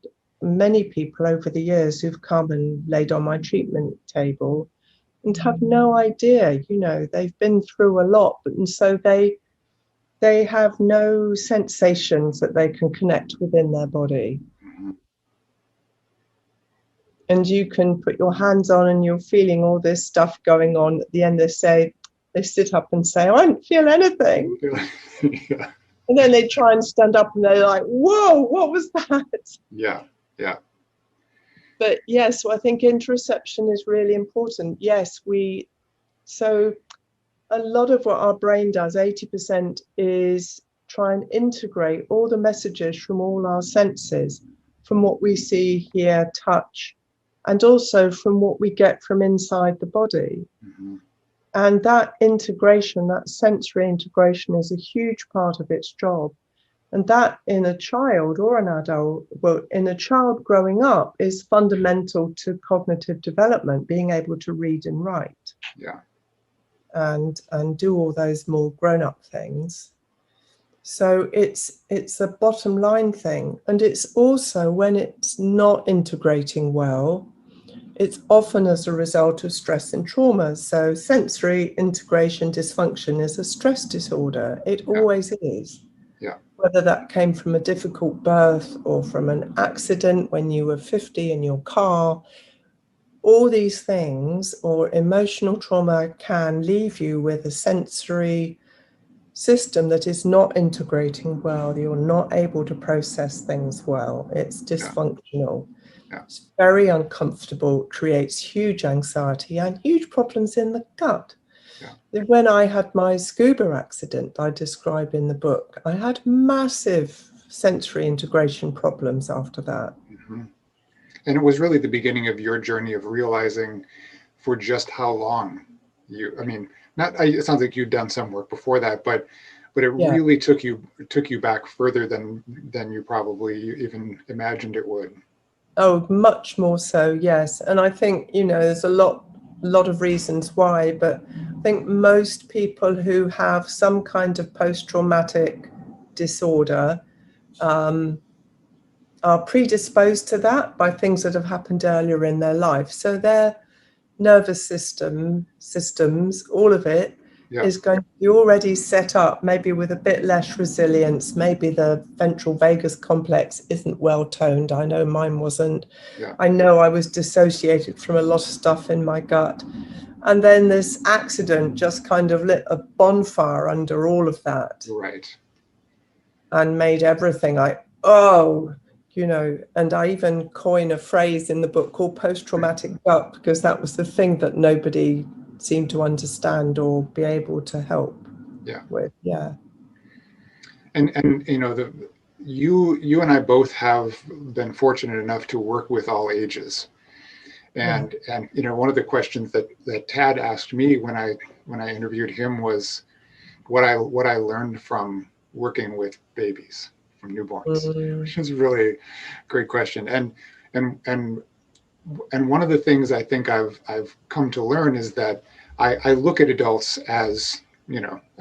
many people over the years who've come and laid on my treatment table and have no idea, you know, they've been through a lot. And so they have no sensations that they can connect within their body. And you can put your hands on and you're feeling all this stuff going on. At the end, they sit up and say, I don't feel anything. Yeah. And then they try and stand up and they're like, whoa, what was that? Yeah. But yes, I think interoception is really important. Yes, so a lot of what our brain does, 80%, is try and integrate all the messages from all our senses, from what we see, hear, touch, and also from what we get from inside the body. And that integration, that sensory integration, is a huge part of its job. And that in a child or an adult, well, in a child growing up, is fundamental to cognitive development, being able to read and write. Yeah. And do all those more grown-up things. So it's a bottom line thing. And it's also, when it's not integrating well, it's often as a result of stress and trauma. So sensory integration dysfunction is a stress disorder. It always is. Yeah. Whether that came from a difficult birth or from an accident when you were 50 in your car, all these things, or emotional trauma, can leave you with a sensory system that is not integrating well. You're not able to process things well. It's dysfunctional. Yeah. It's very uncomfortable, creates huge anxiety and huge problems in the gut. Yeah. When I had my scuba accident, I describe in the book, I had massive sensory integration problems after that. And it was really the beginning of your journey of realizing for just how long it sounds like you'd done some work before that, but it really took you back further than you probably even imagined it would. Oh, much more so, yes. And I think, you know, there's a lot of reasons why, but I think most people who have some kind of post-traumatic disorder are predisposed to that by things that have happened earlier in their life. So they're nervous systems, all of it is going to be already set up, maybe with a bit less resilience. Maybe the ventral vagus complex isn't well toned. I know mine wasn't. I know I was dissociated from a lot of stuff in my gut. And then this accident just kind of lit a bonfire under all of that. Right. And made everything and I even coin a phrase in the book called post-traumatic gut, because that was the thing that nobody seemed to understand or be able to help with. And you and I both have been fortunate enough to work with all ages. And one of the questions that Tad asked me when I interviewed him was what I learned from working with babies, from newborns, which is really a great question. And one of the things I think I've come to learn is that I look at adults as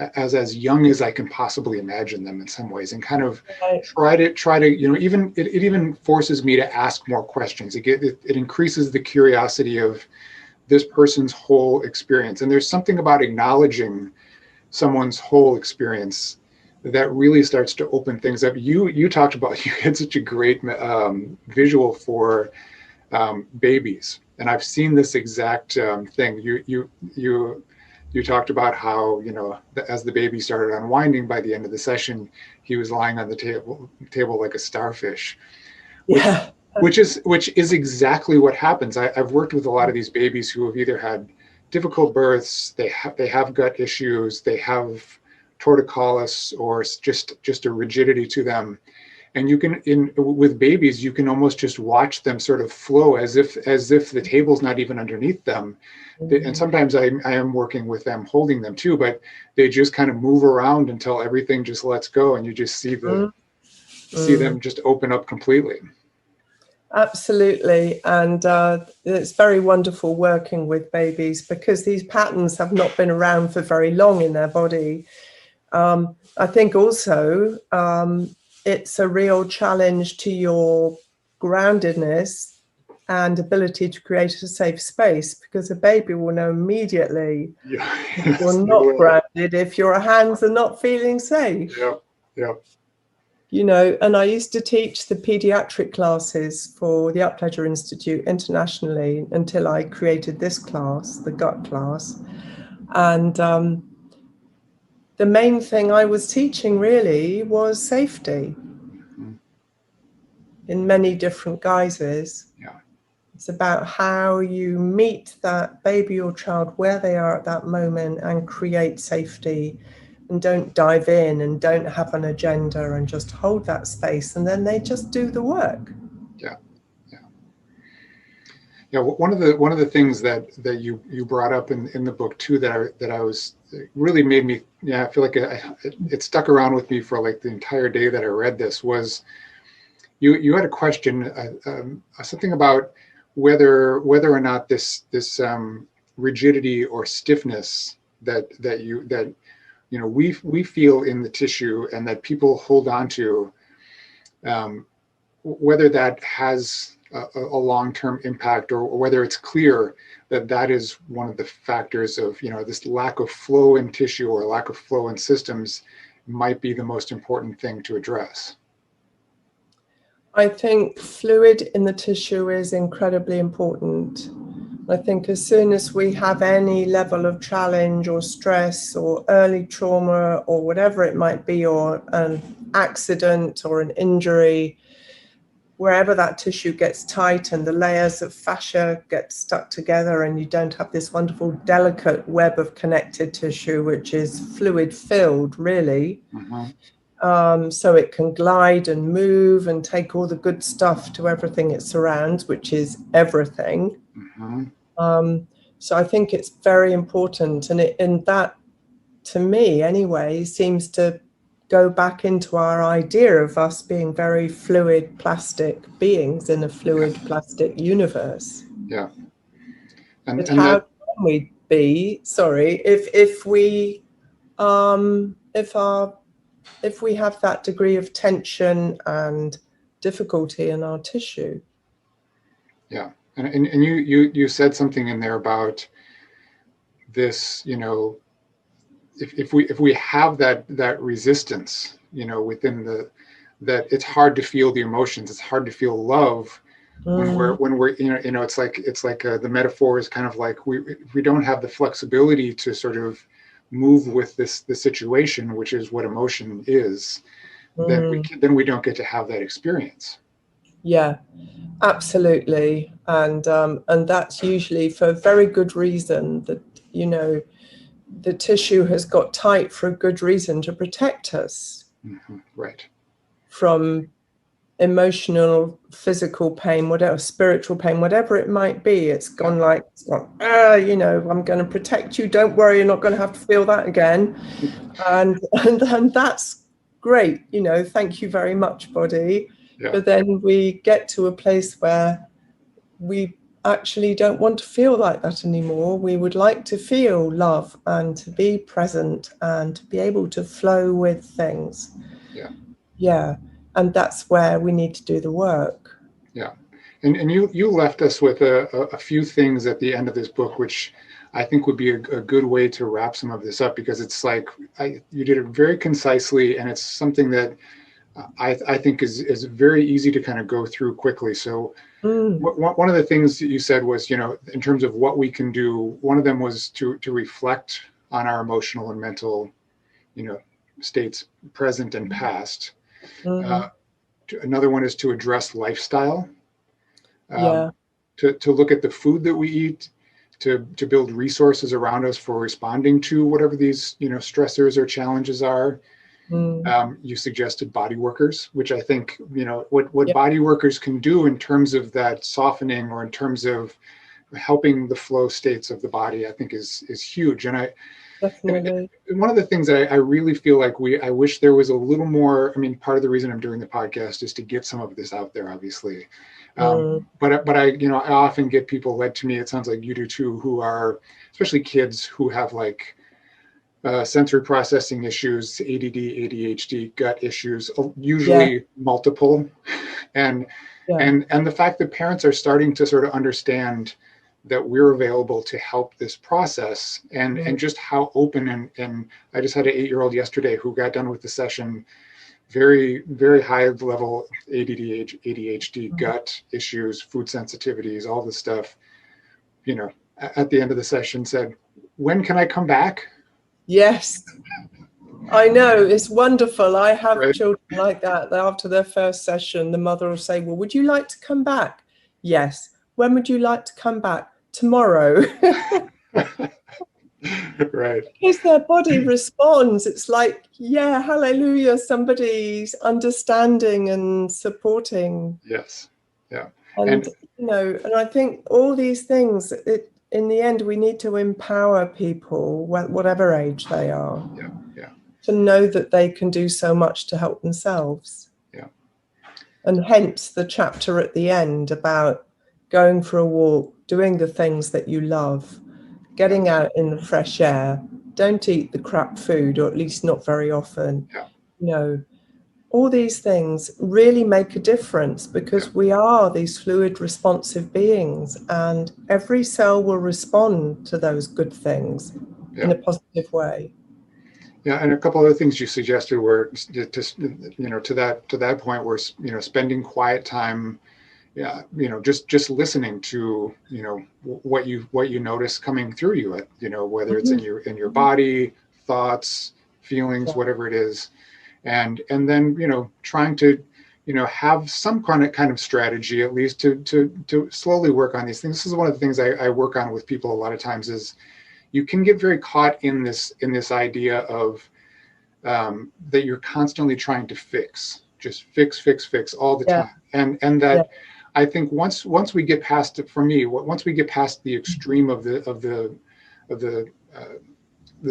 as young as I can possibly imagine them in some ways, and kind of try to even it even forces me to ask more questions. It increases the curiosity of this person's whole experience. And there's something about acknowledging someone's whole experience that really starts to open things up. You talked about, you had such a great visual for babies, and I've seen this exact thing. You talked about how, as the baby started unwinding, by the end of the session, he was lying on the table like a starfish. Which is exactly what happens. I've worked with a lot of these babies who have either had difficult births, they have gut issues, they have torticollis, or just a rigidity to them. And with babies, you can almost just watch them sort of flow as if the table's not even underneath them. And sometimes I am working with them, holding them too, but they just kind of move around until everything just lets go, and you just see them just open up completely. Absolutely. And it's very wonderful working with babies, because these patterns have not been around for very long in their body. I think also it's a real challenge to your groundedness and ability to create a safe space, because a baby will know immediately if you're not grounded, if your hands are not feeling safe. And I used to teach the pediatric classes for the Up Pleasure Institute internationally until I created this class, the gut class. And the main thing I was teaching really was safety in many different guises. It's about how you meet that baby or child where they are at that moment and create safety, and don't dive in and don't have an agenda, and just hold that space, and then they just do the work. One of the things that you brought up in the book too, that I was really made me I feel like it stuck around with me for like the entire day that I read this, was you had a question, something about whether or not this rigidity or stiffness that we feel in the tissue and that people hold on to, whether that has a long-term impact, or whether it's clear that is one of the factors of this lack of flow in tissue or lack of flow in systems might be the most important thing to address. I think fluid in the tissue is incredibly important. I think as soon as we have any level of challenge or stress or early trauma or whatever it might be, or an accident or an injury, wherever that tissue gets tight and the layers of fascia get stuck together, and you don't have this wonderful delicate web of connected tissue, which is fluid filled really. So it can glide and move and take all the good stuff to everything it surrounds, which is everything. So I think it's very important, and that, to me anyway, seems to go back into our idea of us being very fluid plastic beings in a fluid plastic universe. But how can we be, if we have that degree of tension and difficulty in our tissue? And you said something in there about this, if we have that resistance, within that it's hard to feel the emotions, it's hard to feel love when we're it's like the metaphor is kind of like we don't have the flexibility to sort of move with the situation, which is what emotion is, then we don't get to have that experience. Yeah, absolutely. And that's usually for a very good reason, that the tissue has got tight for a good reason, to protect us right, from emotional, physical pain, whatever, spiritual pain, whatever it might be. It's gone I'm going to protect you, don't worry, you're not going to have to feel that again. and that's great, thank you very much, body. But then we get to a place where we actually don't want to feel like that anymore. We would like to feel love and to be present and to be able to flow with things. Yeah. And that's where we need to do the work. Yeah. And you left us with a few things at the end of this book, which I think would be a good way to wrap some of this up, because it's like you did it very concisely, and it's something that I think is very easy to kind of go through quickly. So one of the things that you said was, in terms of what we can do, one of them was to reflect on our emotional and mental, states, present and past. Another one is to address lifestyle, to look at the food that we eat, to build resources around us for responding to whatever these, stressors or challenges are. You suggested body workers, which I think, what body workers can do in terms of that softening, or in terms of helping the flow states of the body, I think is huge. And Definitely. One of the things that I really feel like I wish there was a little more. I mean, part of the reason I'm doing the podcast is to get some of this out there, obviously. But I often get people led to me. It sounds like you do too, who are, especially kids who have like sensory processing issues, ADD, ADHD, gut issues, usually multiple, and the fact that parents are starting to sort of understand that we're available to help this process, and just how open, and I just had an 8-year-old yesterday who got done with the session, very, very high level ADD, ADHD, gut issues, food sensitivities, all this stuff, at the end of the session said, "When can I come back?" Yes, I know, it's wonderful. I have children like that. After their first session, the mother will say, "Well, would you like to come back?" "Yes." "When would you like to come back?" "Tomorrow." Right. Because their body responds. It's like, yeah, hallelujah, somebody's understanding and supporting. Yes. Yeah. And I think all these things, in the end, we need to empower people, whatever age they are, to know that they can do so much to help themselves. Yeah. And hence the chapter at the end about going for a walk, doing the things that you love, getting out in the fresh air, don't eat the crap food, or at least not very often. All these things really make a difference, because we are these fluid responsive beings, and every cell will respond to those good things in a positive way. Yeah, and a couple other things you suggested were just, to that point, where spending quiet time, just listening to what you notice coming through you, whether it's in your body, thoughts, feelings, whatever it is. And then trying to have some kind of strategy, at least to slowly work on these things. This is one of the things I work on with people a lot of times, is you can get very caught in this idea of that you're constantly trying to fix all the time, and that I think once we get past it, for me, once we get past the extreme of the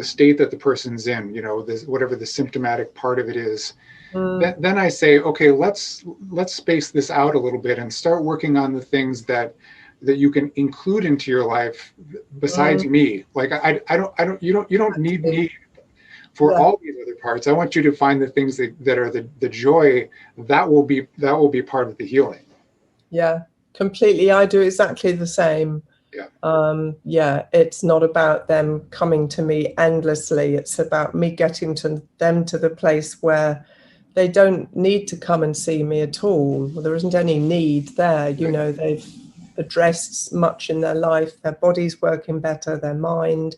state that the person's in, whatever the symptomatic part of it is, then I say, okay, let's space this out a little bit and start working on the things that you can include into your life besides me. Like you don't need me for all these other parts. I want you to find the things that are the joy that will be part of the healing. Yeah. Completely. I do exactly the same. Yeah. It's not about them coming to me endlessly. It's about me getting to them to the place where they don't need to come and see me at all. There isn't any need there. You know, they've addressed much in their life. Their body's working better, their mind.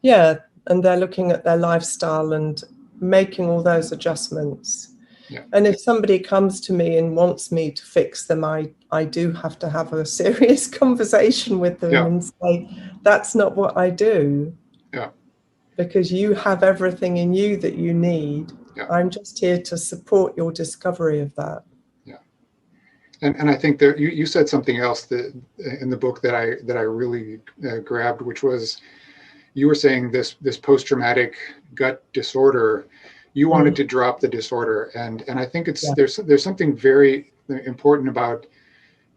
Yeah. And they're looking at their lifestyle and making all those adjustments. Yeah. And if somebody comes to me and wants me to fix them, I do have to have a serious conversation with them and say, that's not what I do. Yeah. Because you have everything in you that you need. Yeah. I'm just here to support your discovery of that. Yeah. And I think that you said something else that in the book that I really grabbed, which was, you were saying this post-traumatic gut disorder, you wanted to drop the disorder. And I think there's something very important about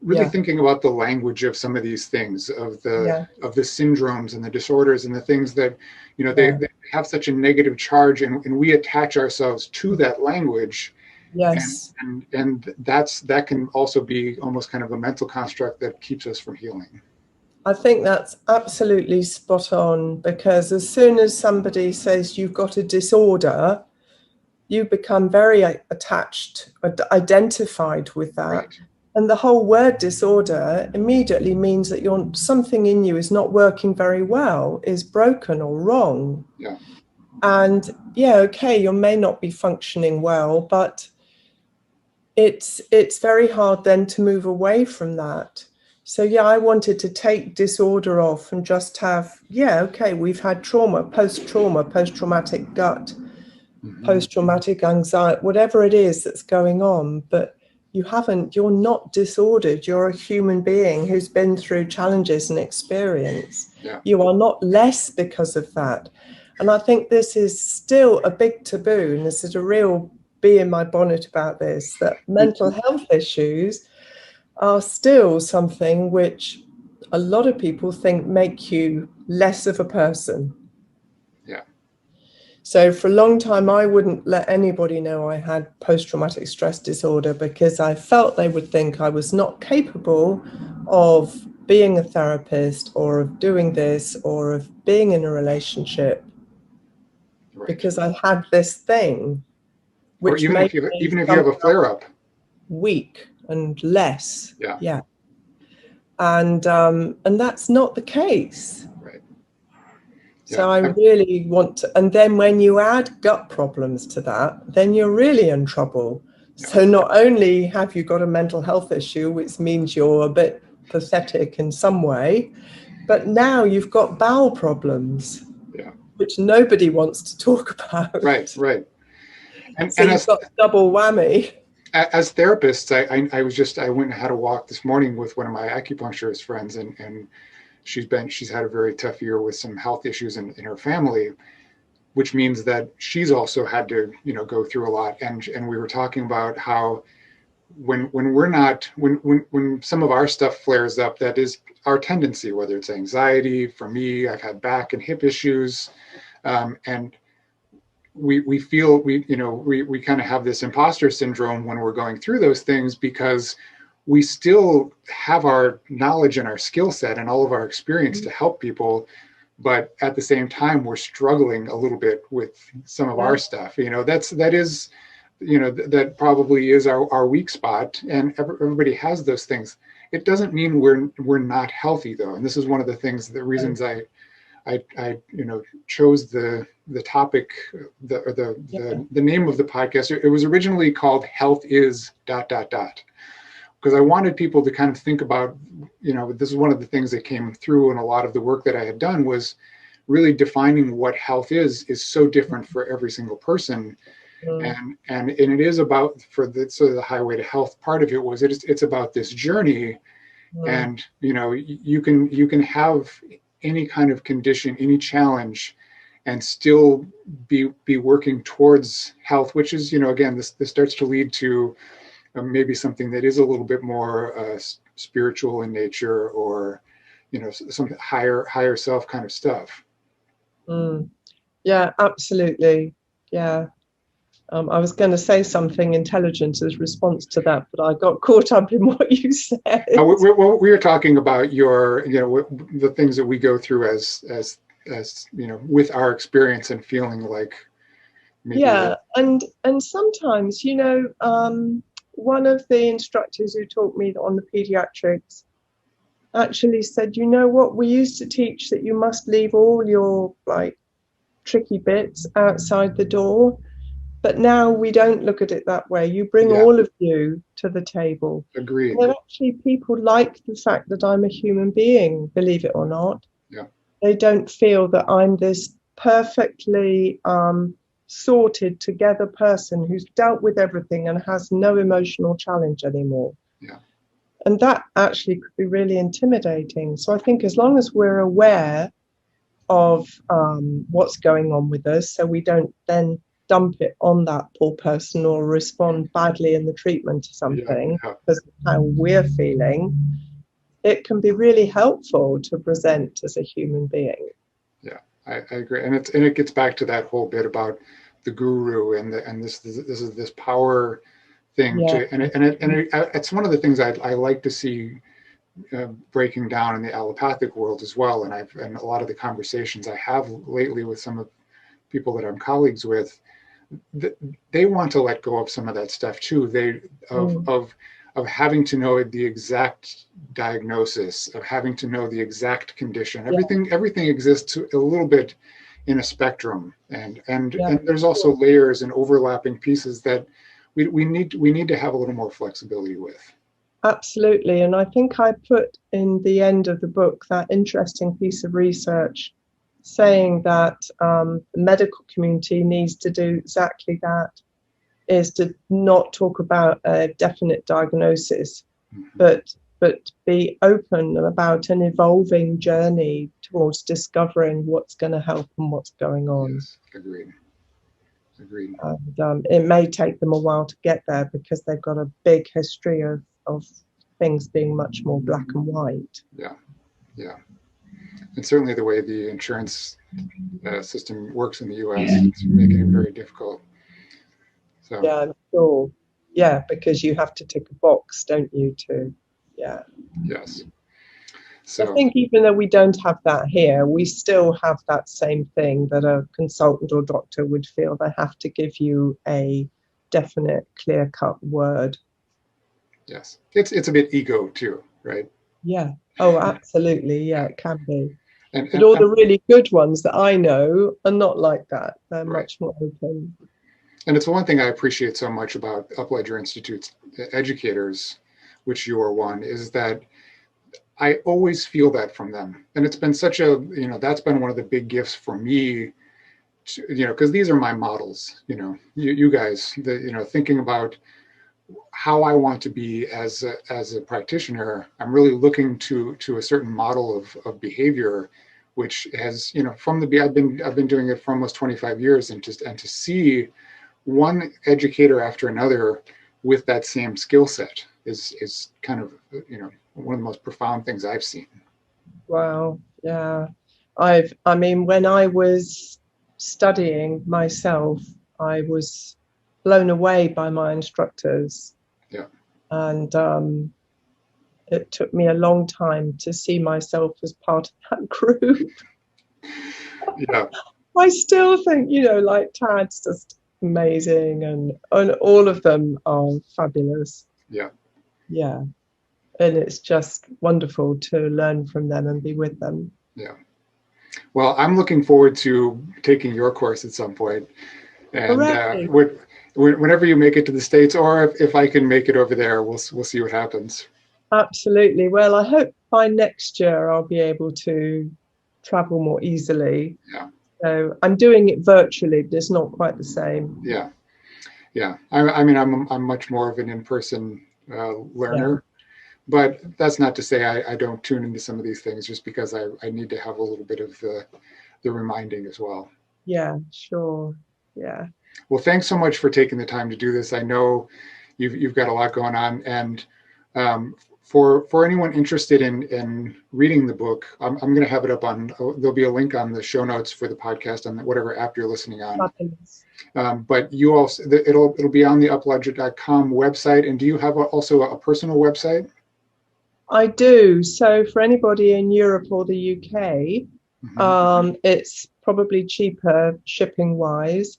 really thinking about the language of some of these things, of the syndromes and the disorders and the things that, you know, they have such a negative charge, and we attach ourselves to that language. Yes. And that can also be almost kind of a mental construct that keeps us from healing. I think that's absolutely spot on, because as soon as somebody says you've got a disorder, you become very attached, identified with that. Right. And the whole word disorder immediately means that something in you is not working very well, is broken or wrong. Yeah. And you may not be functioning well, but it's very hard then to move away from that. So I wanted to take disorder off and just have, we've had trauma, post-traumatic gut, post-traumatic anxiety, whatever it is that's going on, but you're not disordered. You're a human being who's been through challenges and experience. Yeah. You are not less because of that. And I think this is still a big taboo, and this is a real bee in my bonnet about this, that mental health issues are still something which a lot of people think make you less of a person. Yeah. So for a long time, I wouldn't let anybody know I had post-traumatic stress disorder, because I felt they would think I was not capable of being a therapist or of doing this or of being in a relationship, because I had this thing, which or even if you have a flare-up, weak and less. Yeah. And that's not the case. Right. So I really want to, and then when you add gut problems to that, then you're really in trouble. Yeah. So not only have you got a mental health issue, which means you're a bit pathetic in some way, but now you've got bowel problems, which nobody wants to talk about. Right. And you've got double whammy. As therapists, I went and had a walk this morning with one of my acupuncturist friends, and she's had a very tough year with some health issues in her family, which means that she's also had to, go through a lot. And we were talking about how when some of our stuff flares up, that is our tendency, whether it's anxiety. For me, I've had back and hip issues, and we feel we kind of have this imposter syndrome when we're going through those things, because we still have our knowledge and our skill set and all of our experience to help people, but at the same time we're struggling a little bit with some of our stuff. That probably is our weak spot, and everybody has those things. It doesn't mean we're not healthy, though, and this is one of the reasons I chose the topic, the name of the podcast. It was originally called Health Is ... because I wanted people to kind of think about, this is one of the things that came through in a lot of the work that I had done, was really defining what health is so different for every single person. And it is about, for the highway to health part of it was, it's about this journey. And, you can have any kind of condition, any challenge, and still be working towards health, which is, again, this starts to lead to maybe something that is a little bit more spiritual in nature, or, some higher self kind of stuff. Yeah, absolutely. Yeah. I was going to say something intelligent as response to that, but I got caught up in what you said. We were talking about your, the things that we go through as with our experience and feeling like maybe. Yeah, and sometimes, one of the instructors who taught me on the pediatrics actually said, you know what, we used to teach that you must leave all your like tricky bits outside the door. But now we don't look at it that way. You bring all of you to the table. Agreed. And actually, people like the fact that I'm a human being, believe it or not. Yeah. They don't feel that I'm this perfectly sorted together person who's dealt with everything and has no emotional challenge anymore. Yeah. And that actually could be really intimidating. So I think as long as we're aware of what's going on with us, so we don't then dump it on that poor person or respond badly in the treatment to something because of how we're feeling, it can be really helpful to present as a human being. Yeah, I agree, and it gets back to that whole bit about the guru and this power thing. Yeah. It's one of the things I like to see breaking down in the allopathic world as well. And a lot of the conversations I have lately with some of people that I'm colleagues with, they want to let go of some of that stuff too. Of having to know the exact diagnosis, of having to know the exact condition. Everything exists a little bit in a spectrum, and there's also layers and overlapping pieces that we need to have a little more flexibility with. Absolutely, and I think I put in the end of the book that interesting piece of research saying that the medical community needs to do exactly that, is to not talk about a definite diagnosis, but be open about an evolving journey towards discovering what's going to help and what's going on. Yes, agreed. And it may take them a while to get there because they've got a big history of things being much more black and white. Yeah. And certainly the way the insurance system works in the U.S., it's making it very difficult. So. Yeah, I'm sure. Yeah, because you have to tick a box, don't you, too? Yeah. Yes. So I think even though we don't have that here, we still have that same thing that a consultant or doctor would feel they have to give you a definite, clear-cut word. Yes. It's a bit ego too, right? Yeah. Oh, absolutely. Yeah, it can be. But all the really good ones that I know are not like that. They're much more open. And it's one thing I appreciate so much about Upledger Institute's educators, which you are one, is that I always feel that from them. And it's been such a, that's been one of the big gifts for me, because these are my models, you guys, thinking about how I want to be as a practitioner. I'm really looking to a certain model of behavior, which has, from I've been doing it for almost 25 years, and to see one educator after another with that same skill set is kind of, one of the most profound things I've seen. Wow. Yeah. I mean, when I was studying myself, I was blown away by my instructors. Yeah. And it took me a long time to see myself as part of that group. Yeah. I still think, like Tad's just amazing, and all of them are fabulous. Yeah. Yeah. And it's just wonderful to learn from them and be with them. Yeah. Well, I'm looking forward to taking your course at some point. And whenever you make it to the States, or if I can make it over there, we'll see what happens. Absolutely. Well, I hope by next year I'll be able to travel more easily. Yeah. So I'm doing it virtually, but it's not quite the same. Yeah. Yeah. I mean, I'm much more of an in-person learner, but that's not to say I don't tune into some of these things, just because I need to have a little bit of the reminding as well. Yeah, sure. Yeah. Well, thanks so much for taking the time to do this. I know you've got a lot going on, and for anyone interested in reading the book, I'm going to have it up on, there'll be a link on the show notes for the podcast on whatever app you're listening on. But you also, it'll be on the upledger.com website. And do you have also a personal website? I do. So for anybody in Europe or the UK, it's probably cheaper shipping wise.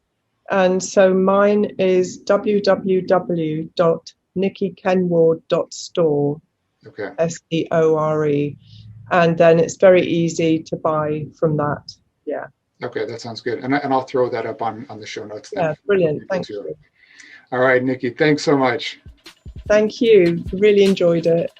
And so mine is www.nikkikenward.store. Okay. STORE. And then it's very easy to buy from that. Yeah. Okay, that sounds good. And I'll throw that up on the show notes then. Yeah, brilliant. Thank you. All right, Nikki, thanks so much. Thank you. Really enjoyed it.